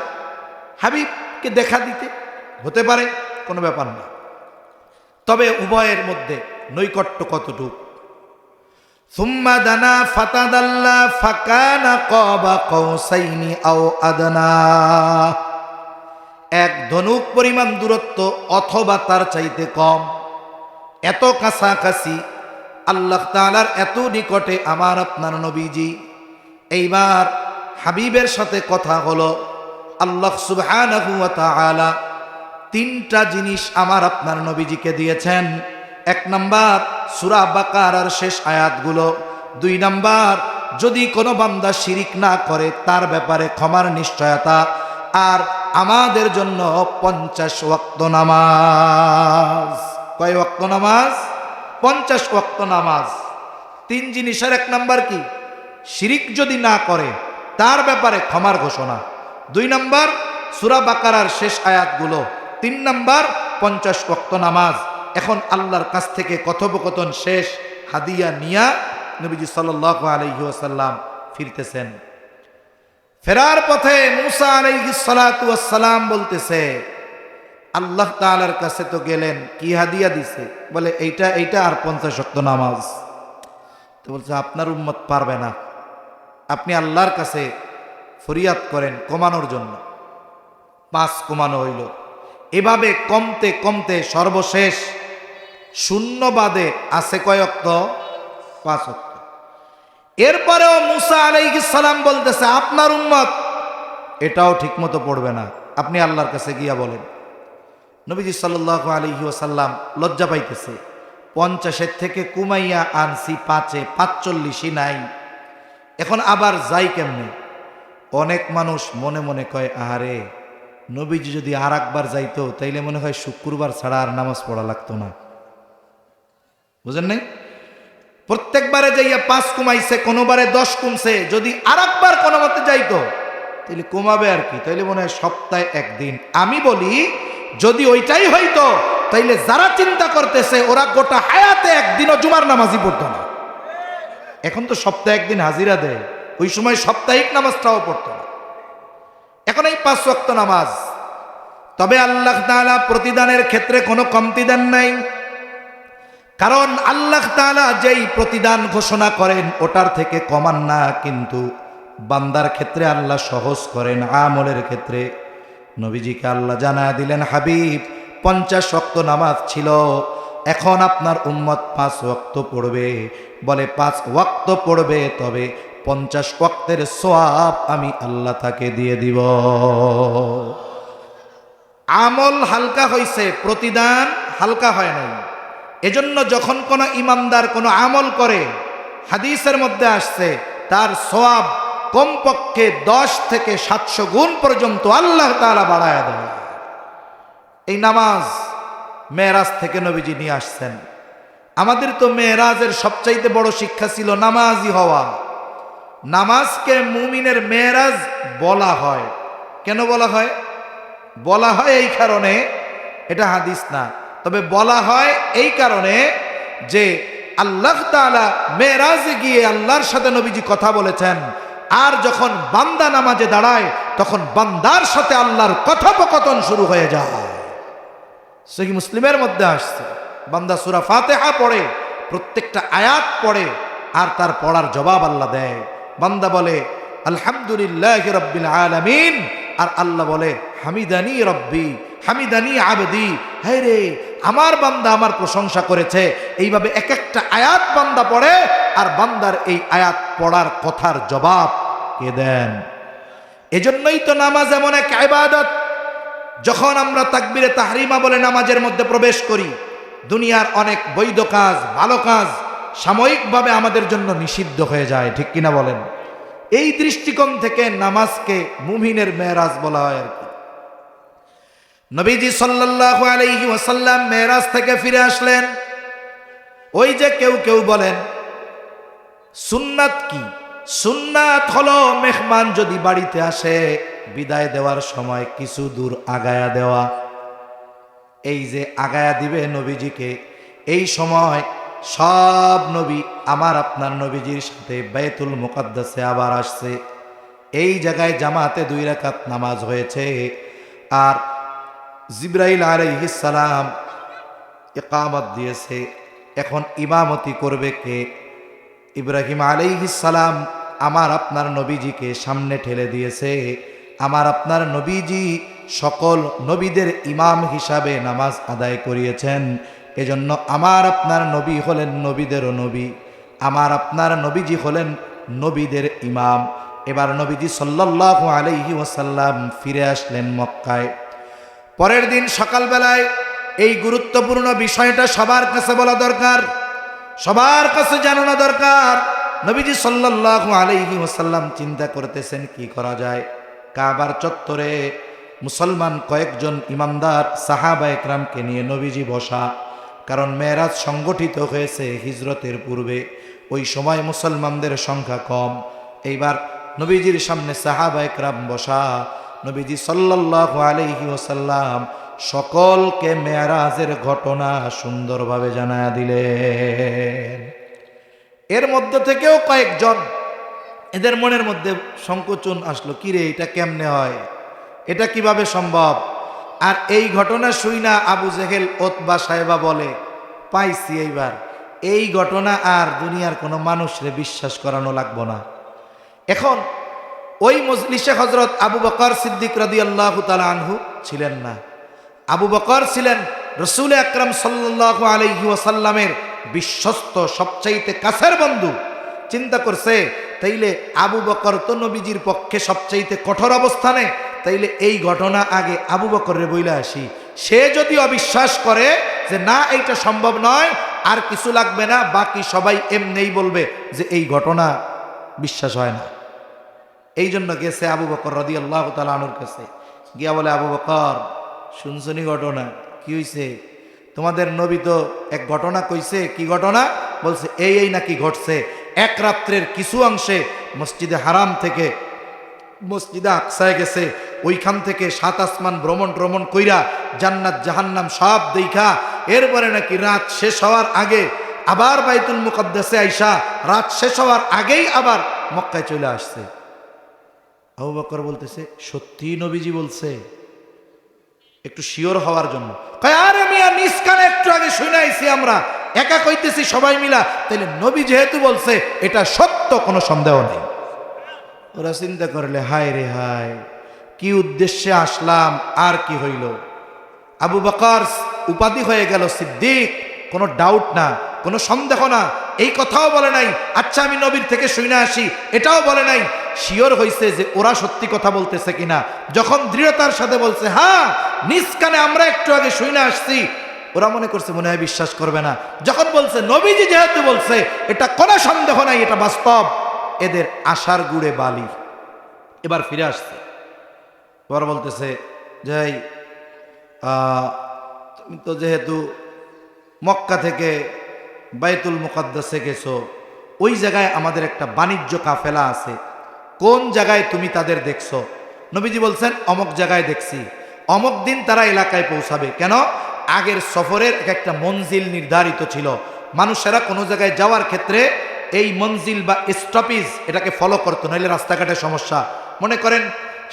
হাবিবকে দেখা দিতে, হতে পারে, কোনো ব্যাপার না। তবে উভয়ের মধ্যে নৈকট্য কতটুক? সুম্মা দানা ফাতাদাল্লা ফাকানা কাবা কাউসাইনি আও আদনা। এক ধনুক পরিমাণ দূরত্ব অথবা তার চাইতে কম। এত কাছাকাছি, আল্লাহ তাআলার এত নিকটে আমার আপনার নবীজি। এইবার হাবিবের সাথে কথা হলো। আল্লাহ সুবহানাহু ওয়া তাআলা তিনটা জিনিস আমার আপনার নবীজিকে দিয়েছেন। এক নাম্বার সূরা বাকারার শেষ আয়াতগুলো। দুই নাম্বার, যদি কোনো বান্দা শিরিক না করে তার ব্যাপারে ক্ষমার নিশ্চয়তা। আর আমাদের জন্য 50 ওয়াক্ত নামাজ। কয় ওয়াক্ত নামাজ? 50 ওয়াক্ত নামাজ। তিন জিনিসের এক নাম্বার কি? শিরিক যদি না করে তার ব্যাপারে ক্ষমার ঘোষণা। দুই নাম্বার সূরা বাকারার শেষ আয়াতগুলো। তিন নাম্বার 50 ওয়াক্ত নামাজ। এখন আল্লাহর কাছ থেকে কথোপকথন শেষ, হাদিয়া নিয়া নবীজি সাল্লাল্লাহু আলাইহি ওয়াসাল্লাম ফিরতেছেন। ফেরার পথে মুসা আলাইহিস সালাতু ওয়াস সালাম বলতেছে, আল্লাহ তাআলার কাছে তো গেলেন, কি হাদিয়া দিছে? বলে এইটা আর 50 ওয়াক্ত নামাজ। তো বলছে আপনার উম্মত পারবে না, আপনি আল্লাহর কাছে ফরিয়াদ করেন কমানোর জন্য। 5 কমানো হইল। এভাবে কমতে কমতে সর্বশেষ শূন্য বাদে আছে কয় ওয়াক্ত? 5 ওয়াক্ত। এরপরেও মুসা আলাইহিস সালাম বলতেছে আপনার উম্মত এটাও ঠিকমতো পড়বে না, আপনি আল্লাহর কাছে গিয়া বলেন। নবীজি সাল্লাল্লাহু আলাইহি ওয়াসাল্লাম লজ্জা পাইতেছে। 50 থেকে কুমাইয়া আনছি 5-এ, 45ই নাই। এখন আবার যাই কেমনে? অনেক মানুষ মনে মনে কয়, আহারে নবীজি যদি আর একবার যাইতো তাইলে মনে হয় শুক্রবার ছাড়া আর নামাজ পড়া লাগতো না। বুঝেন নাই? প্রত্যেকবারে যাইয়া 5 কমাইছে, কোনোবারে 10 কমছে। যদি আর একবার কোনো মতে যাইতো তাইলে কমাবে আর কি, তাইলে মনে হয় সপ্তাহে একদিন। আমি বলি যদি ওইটাই হইতো তাইলে যারা চিন্তা করতেছে ওরা গোটা হায়াতে একদিনও জুমার নামাজই পড়তো না। এখন তো সপ্তাহে একদিন হাজিরা দেয়, ওই সময় সাপ্তাহিক নামাজটাও পড়তো না। এখন এই 5 ওয়াক্ত নামাজ। তবে আল্লাহ তাআলা প্রতিদানের ক্ষেত্রে কোনো কমতি দেন নাই। কারণ আল্লাহ তাআলা যেই প্রতিদান ঘোষণা করেন ওটার থেকে কমান না, কিন্তু বান্দার ক্ষেত্রে আল্লাহ সহজ করেন। আমলের ক্ষেত্রে নবীজিকে আল্লাহ জানায় দিলেন, হাবিব 50 ওয়াক্ত নামাজ ছিল, এখন আপনার উম্মত 5 ওয়াক্ত পড়বে, বলে 5 ওয়াক্ত পড়বে, তবে 50 ওয়াক্তের সওয়াব আমি আল্লাহ তাকে দিয়ে দিব। আমল হালকা হয়েছে, প্রতিদান হালকা হয় নাই। এজন্য যখন কোনো ইমানদার কোনো আমল করে, হাদিসের মধ্যে আসছে তার সওয়াব কমপক্ষে 10 থেকে 700 গুণ পর্যন্ত আল্লাহ তাআলা বাড়ায়া দেয়। এই নামাজ মেরাজ থেকে নবীজি নিয়ে আসছেন। আমাদের তো মেরাজের সবচাইতে বড় শিক্ষা ছিল নামাজি হওয়া। নামাজকে মুমিনের মেরাজ বলা হয়। কেন বলা হয়? বলা হয় এই কারণে, এটা হাদিস না, তবে বলা হয় এই কারণে যে আল্লাহ তাআলা মেরাজে গিয়ে আল্লাহর সাথে নবীজি কথা বলেছেন, আর যখন বান্দা নামাজে দাঁড়ায় তখন বান্দার সাথে আল্লাহর কথোপকথন শুরু হয়ে যায়। সহিহ মুসলিমের মধ্যে আসছে, বান্দা সূরা ফাতিহা পড়ে, প্রত্যেকটা আয়াত পড়ে, আর তার পড়ার জবাব আল্লাহ দেয়। বান্দা বলে আলহামদুলিল্লাহি রাব্বিল আলামিন, আর আল্লাহ বলে হামিদানি রব্বি হামিদানি আবদি, হে রে আমার বান্দা আমার প্রশংসা করেছে। এইভাবে এক একটা আয়াত বান্দা পড়ে, আর বান্দার এই আয়াত পড়ার কথার জবাব কে দেন? এজন্যই তো নামাজ এমন এক ইবাদত, যখন আমরা তাকবীরে তাহরিমা বলে নামাজের মধ্যে প্রবেশ করি, দুনিয়ার অনেক বৈধ কাজ, ভালো কাজ সাময়িকভাবে আমাদের জন্য নিষিদ্ধ হয়ে যায়, ঠিক কিনা বলেন? এই দৃষ্টিকোণ থেকে নামাজকে মুমিনের মেরাজ বলা হয় আর কি। নবীজি সাল্লাল্লাহু আলাইহি ওয়াসাল্লাম মেরাজ থেকে ফিরে আসলেন। ওই যে কেউ কেউ বলেন সুন্নাত কি? সুন্নাত হলো মেহমান যদি বাড়িতে আসে, বিদায় দেওয়ার সময় কিছু দূর আগায়া দেওয়া। এই যে আগায়া দিবে নবীজিকে, এই সময় সব নবী আমার আপনার নবীজির সাথে বাইতুল মুকাদ্দাসে আবার আসছে। এই জায়গায় জামাতে 2 রাকাত নামাজ হয়েছে, আর জিবরাইল আলাইহিস সালাম ইকামত দিয়েছে। এখন ইমামতি করবে কে? ইব্রাহিম আলাইহিস সালাম আমার আপনার নবীজিকে সামনে ঠেলে দিয়েছে। আমার আপনার নবীজি সকল নবীদের ইমাম হিসাবে নামাজ আদায় করিয়েছেন। এজন্য আমার আপনার নবী হলেন নবীদেরও নবী, আমার আপনার নবীজি হলেন নবীদের ইমাম। এবার নবীজি সাল্লাল্লাহু আলাইহি ওয়াসাল্লাম ফিরে আসলেন মক্কায়। পরের দিন সকালবেলায় এই গুরুত্বপূর্ণ বিষয়টা সবার কাছে বলা দরকার, সবার কাছে জানানো দরকার। নবীজি সাল্লাল্লাহু আলাইহি ওয়াসাল্লাম চিন্তা করতেছেন কি করা যায়। কাবার চত্বরে মুসলমান কয়েকজন ইমানদার সাহাবা একরামকে নিয়ে নবীজি বসা, কারণ মেরাজ সংগঠিত হয়েছে হিজরতের পূর্বে, ওই সময় মুসলমানদের সংখ্যা কম। এইবার নবীজির সামনে সাহাবা একরাম বসা, নবীজি সাল্লাল্লাহু আলাইহি ওয়াসাল্লাম সকলকে মেরাজের ঘটনা সুন্দরভাবে জানায়া দিলেন। এর মধ্যে থেকেও কয়েকজন, এদের মনের মধ্যে সংকোচন আসলো, কিরে এটা কেমনে হয়, এটা কিভাবে সম্ভব? আর এই ঘটনা শুই না আবু জেহেল ওতবা সাহেবা বলে, পাইছি এইবার এই ঘটনা আর দুনিয়ার কোনো মানুষরে বিশ্বাস করানো লাগবো না। এখন ওই মজলিসে হযরত আবু বকর সিদ্দিক রাদিয়াল্লাহু তাআলা আনহু ছিলেন না। আবু বকর ছিলেন রাসূল আকরাম সাল্লাল্লাহু আলাইহি ওয়াসাল্লামের বিশ্বস্ত সবচাইতে কাছের বন্ধু। চিন্তা করছে, তাইলে আবু বকর তো নবীজির পক্ষে সবচাইতে কঠোর অবস্থানে, তাইলে এই ঘটনা আগে আবু বকরের বইলা আসি। সে যদি অবিশ্বাস করে যে না এইটা সম্ভব নয়, আর কিছু লাগবে না, বাকি সবাই এমনিই বলবে যে এই ঘটনা বিশ্বাস হয় না। এই জন্য গেছে আবু বকর রাদিয়াল্লাহু তাআলা আনহুর কাছে, গিয়া বলে, আবু বকর শুনছনি ঘটনা? কি হইছে? তোমাদের নবী তো এক ঘটনা কইছে। কি ঘটনা? বলছে এই নাকি ঘটছে। এক রাত্রের কিছু অংশে মসজিদে হারাম থেকে মসজিদে আকসায় গেছে, ওইখান থেকে 7 আসমান ভ্রমণ কইরা জান্নাত জাহান্নাম সব দেখা, এরপরে নাকি রাত শেষ হওয়ার আগে আবার বাইতুল মুকাদ্দাসে আইসা রাত শেষ হওয়ার আগেই আবার মক্কায় চলে আসছে। আবু বকর বলতেছে, সত্যি নবীজি বলছে? একটু শিওর হওয়ার জন্য কয়, আরে মিয়া নিজ কানে একটু আগে শুনে আইছি আমরা, একা কইতেছি সবাই মিলা, তাইলে নবী যেহেতু বলছে এটা সত্য, কোনো সন্দেহ নেই। ওরা চিন্তা করলে, হায় রে হায়, কি উদ্দেশ্যে আসলাম আর কি হইল। আবু বকর উপাধি হয়ে গেল সিদ্দিক, কোনো ডাউট না, কোনো সন্দেহ না, এই কথাও বলে নাই আচ্ছা আমি নবীর থেকে শুনে আসি, এটাও বলে নাই। শিওর হইছে যে ওরা সত্যি কথা বলতেছে কিনা। যখন দৃঢ়তার সাথে বলছে হ্যাঁ নিজ কানে আমরা একটু আগে শুনে আসছি, ওরা মনে করছে মনে হয় বিশ্বাস করবে না। যখন বলছে নবীজি যেহেতু বলছে এটা কোনো সন্দেহ নাই, এটা বাস্তব, এদের আশার গুড়ে বালি। এবার ফিরে আসছে, এবার বলতেছে যে তুমি তো যেহেতু মক্কা থেকে বাইতুল মুকাদ্দাসে গেছো, ওই জায়গায় আমাদের একটা বাণিজ্য কাফেলা আছে, কোন জায়গায় তুমি তাদের দেখছো? নবীজি বলছেন অমক জায়গায় দেখছি, অমক দিন তারা এলাকায় পৌঁছাবে। কেন? আগের সফরের একটা মঞ্জিল নির্ধারিত ছিল, মানুষেরা কোনো জায়গায় যাওয়ার ক্ষেত্রে এই মঞ্জিল বা স্টপেজ এটাকে ফলো করতো, নইলে রাস্তাঘাটের সমস্যা। মনে করেন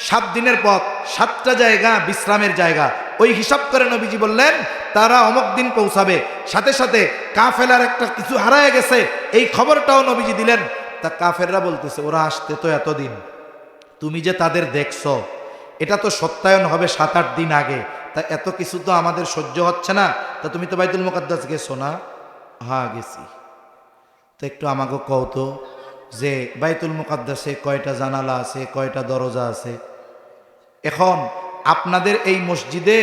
7 দিনের পথ, 7টা জায়গা বিশ্রামের জায়গা, ওই হিসাব করে নবীজি বললেন তারা অমুক দিন পৌঁছাবে। সাথে সাথে কাফেলার একটা কিছু হারায় গেছে এই খবরটাও নবীজি দিলেন। তা কাফেররা বলতেছে ওরা আসতে তো এতদিন, তুমি যে তাদের দেখছো এটা তো সত্যায়ন হবে 7-8 দিন আগে, তা এত কিছু তো আমাদের সহ্য হচ্ছে না। তা তুমি তো বাইতুল মুকাদ্দাস গেছো না? হ্যাঁ গেছি। তো একটু আমাকে কও তো যে বাইতুল মুকাদ্দাসে কয়টা জানালা আছে, কয়টা দরজা আছে? এখন আপনাদের এই মসজিদে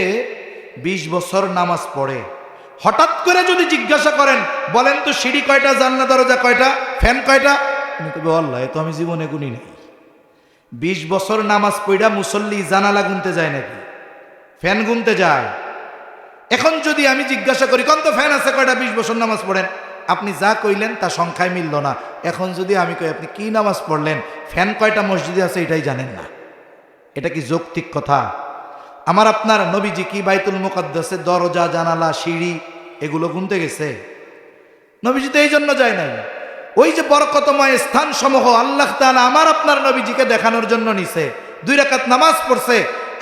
20 বছর নামাজ পড়ে, হঠাৎ করে যদি জিজ্ঞাসা করেন বলেন তো সিঁড়ি কয়টা, জানলা দরজা কয়টা, ফ্যান কয়টা, আমি কইব আল্লাহ এ তো আমি জীবনে গুনি নাই। 20 বছর নামাজ পড়া মুসল্লি জানালা গুনতে যায় নাকি? ফ্যান গুনতে যায়? এখন যদি আমি জিজ্ঞাসা করি কোন তো ফ্যান আছে কয়টা, 20 বছর নামাজ পড়েন, আপনি যা কইলেন তা সংখ্যায় মিলল না। এখন যদি আমি কই আপনি কি নামাজ পড়লেন, ফ্যান কয়টা মসজিদে আছে এটাই জানেন না, এটা কি যৌক্তিক কথা? আমার আপনার নবীজি কি বাইতুল মুকাদ্দাসে দরজা জানালা সিঁড়ি এগুলো গুনতে গেছে? নবীজি তো এই জন্য যায় নাই। ওই যে বরকতময় স্থান সমূহ আল্লাহ তাআলা আমার আপনার নবীজিকে দেখানোর জন্য নিছে, 2 রাকাত নামাজ পড়ছে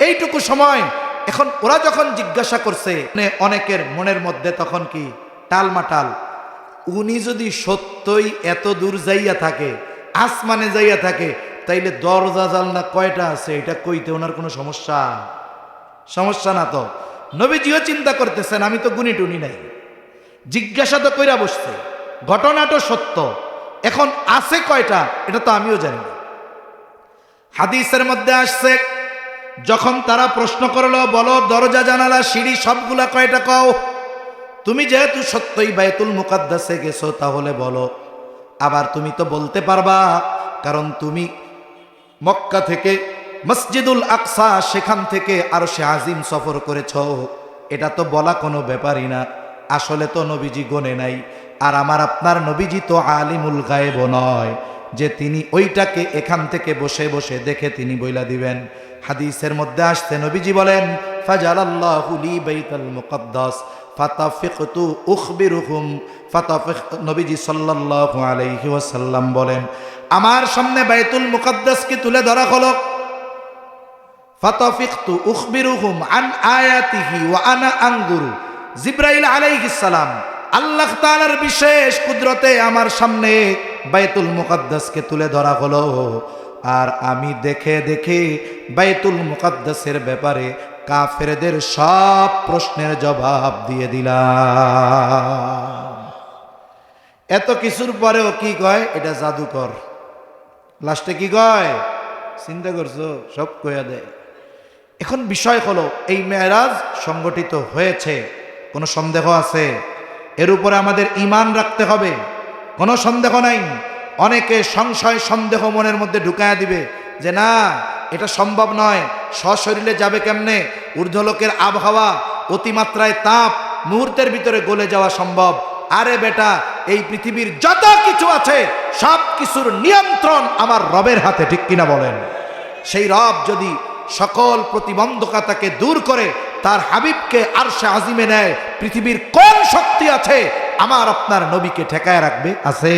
এইটুকু সময়। এখন ওরা যখন জিজ্ঞাসা করছে, অনেকের মনের মধ্যে তখন কি টালমাটাল, উনি যদি সত্যই এত দূর যাইয়া থাকে, আসমানে যাইয়া থাকে, তাইলে দরজা জানলা কয়টা আছে এটা কইতে ওনার কোনো সমস্যা না। তো নবীজিও চিন্তা করতেছেন আমি তো গুনি টুনি নাই, জিজ্ঞাসা তো কইরা বসছে, ঘটনাটা সত্য, এখন আছে কয়টা এটা তো আমিও জানি না। হাদিসের মধ্যে আসছে যখন তারা প্রশ্ন করলো বলো দরজা জানালা সিঁড়ি সবগুলা কয়টা কও, তুমি যেহেতু সত্যই বাইতুল মুকাদ্দাসে গেছো তাহলে বলো। আবার তুমি তো বলতে পারবা কারণ তুমি মক্কা থেকে মসজিদুল আকসা, সেখান থেকে আরশে আজিম সফর করেছ, এটা তো বলা কোনো ব্যাপারই না। আসলে তো নবীজি গোনে নাই, আর আমার আপনার নবীজি তো আলিমুল গায়েব নয় যে তিনি ওইটাকে এখান থেকে বসে বসে দেখে তিনি বইলা দিবেন। হাদিসের মধ্যে আসছে নবীজি বলেন ফাজালাল্লাহু লি বাইতুল মুকাদ্দাস ফাতাফিকতু উখবিরুহুম নবীজি সাল্লাল্লাহু আলাইহি ওয়াসাল্লাম বলেন আমার সামনে বাইতুল মুকাদ্দাসকে তুলে ধরা হলো, ফাতাফিকতু উখবিরুহুম আন আয়াতিহি ওয়া আনা আনজুরু। জিবরাইল আলাইহিস সালাম আল্লাহ তাআলার বিশেষ কুদরতে আমার সামনে বাইতুল মুকাদ্দাসকে তুলে ধরা হলো, আর আমি দেখে দেখে বাইতুল মুকাদ্দাসের ব্যাপারে কাফেরদের সব প্রশ্নের জবাব দিয়ে দিলাম। এত কিছুর পরেও কি কয় এটা জাদুকর, লাস্টে কি কয় চিন্তা করছো সব কইয়া দেয়। এখন বিষয় হলো এই মেরাজ সংগঠিত হয়েছে, কোনো সন্দেহ আছে? এর উপরে আমাদের ঈমান রাখতে হবে, কোনো সন্দেহ নাই। অনেকে সংশয় সন্দেহ মনের মধ্যে ঢুকায়া দিবে যে না এটা সম্ভব নয়, সশরীরে যাবে কেমনে, ঊর্ধ্বলোকের আবহাওয়া অতিমাত্রায় তাপ মুহূর্তের ভিতরে গলে যাওয়া সম্ভব। আরে বেটা এই পৃথিবীর যত কিছু আছে সব কিছুর নিয়ন্ত্রণ আমার রবের হাতে, ঠিক কিনা বলেন? সেই রব যদি সকল প্রতিবন্ধকতাকে দূর করে তার হাবিবকে আরশে আজিমে নেয়, পৃথিবীর কোন শক্তি আছে আমার আপনার নবীকে ঠেকায় রাখবে? আছে।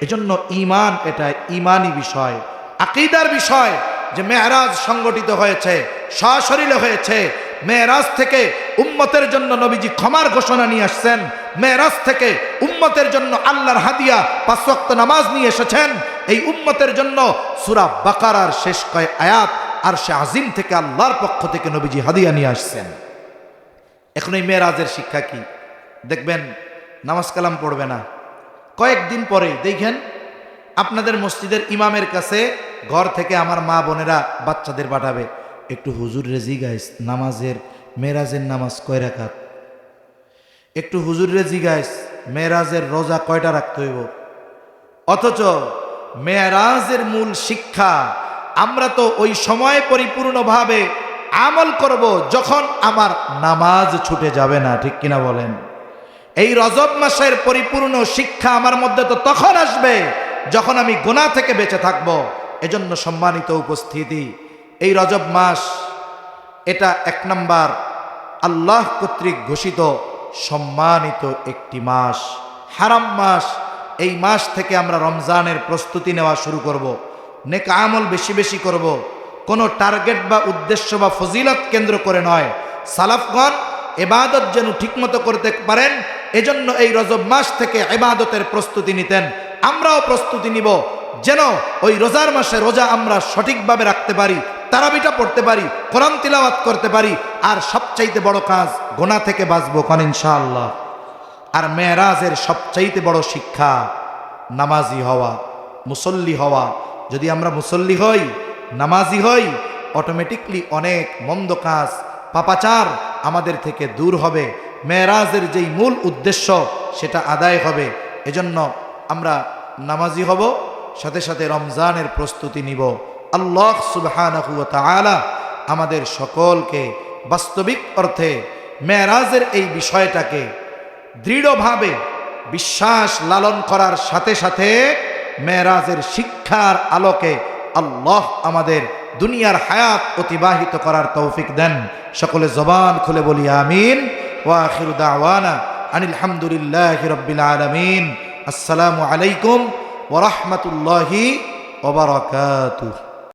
এজন্য ঈমান এটা ঈমানি বিষয়, আকীদার বিষয় যে মেরাজ সংগঠিত হয়েছে, সশরীরে হয়েছে। মেরাজ থেকে উম্মতের জন্য নবীজি ক্ষমার ঘোষণা নিয়ে আসছেন, মেরাজ থেকে উম্মতের জন্য আল্লাহর হাদিয়া 5 ওয়াক্ত নামাজ নিয়ে এসেছেন। এই উম্মতের জন্য সূরা বাকারার শেষ কয় আয়াত আরশে আজিম থেকে আল্লাহর পক্ষ থেকে নবীজি হাদিয়া নিয়ে আসছেন। এখন এই মেরাজের শিক্ষা কি? দেখবেন নামাজ কালাম পড়বে না, কয়েকদিন পরে দেখেন আপনাদের মসজিদের ইমামের কাছে ঘর থেকে আমার মা বোনেরা বাচ্চাদের পাঠাবে, একটু হুজুর রেজি গাইস নামাজের মেরাজের নামাজ কয় রাকাত, একটু হুজুর রেজি গাইস মেরাজের রোজা কয়টা রাখতে হইব। অথচ মেরাজের মূল শিক্ষা আমরা তো ওই সময় পরিপূর্ণভাবে আমল করব যখন আমার নামাজ ছুটে যাবে না, ঠিক কিনা বলেন? এই রজব মাসের পরিপূর্ণ শিক্ষা আমার মধ্যে তো তখন আসবে যখন আমি গুনাহ থেকে বেঁচে থাকব। এজন্য সম্মানিত উপস্থিতি, এই রজব মাস এটা এক নাম্বার আল্লাহ কর্তৃক ঘোষিত সম্মানিত একটি মাস, হারাম মাস। এই মাস থেকে আমরা রমজানের প্রস্তুতি নেওয়া শুরু করব, নেক আমল বেশি বেশি করব, কোনো টার্গেট বা উদ্দেশ্য বা ফজিলত কেন্দ্র করে নয়। সালাফগণ ইবাদত যেন ঠিকমতো করতে পারেন এজন্য এই রজব মাস থেকে ইবাদতের প্রস্তুতি নিতেন। আমরাও প্রস্তুতি নিব যেন ওই রোজার মাসে রোজা আমরা সঠিকভাবে রাখতে পারি, তারাবিটা পড়তে পারি, কোরআন তিলাওয়াত করতে পারি, আর সবচাইতে বড় কাজ গুনাহ থেকে বাঁচবো কোন ইনশাআল্লাহ। আর মেরাজের সবচাইতে বড় শিক্ষা নামাজি হওয়া, মুসল্লি হওয়া। যদি আমরা মুসল্লি হই, নামাজি হই, অটোমেটিকলি অনেক মন্দ কাজ পাপাচার আমাদের থেকে দূর হবে, মেরাজের যেই মূল উদ্দেশ্য সেটা আদায় হবে। এজন্য আমরা নামাজি হব, সাথে সাথে রমজানের প্রস্তুতি নিব। আল্লাহ সুবহানাহু ওয়া তাআলা আমাদের সকলকে বাস্তবিক অর্থে মেরাজের এই বিষয়টাকে দৃঢ়ভাবে বিশ্বাস লালন করার সাথে সাথে মেরাজের শিক্ষার আলোকে আল্লাহ আমাদের দুনিয়ার হায়াত অতিবাহিত করার তৌফিক দেন। সকলে জবান খুলে বলি আমিন। ওয়া আখিরু দাওয়ানা আনিল হামদুলিল্লাহি রাব্বিল আলামিন। আসসালামু আলাইকুম ওয়া রাহমাতুল্লাহি ওয়া বারাকাতুহু।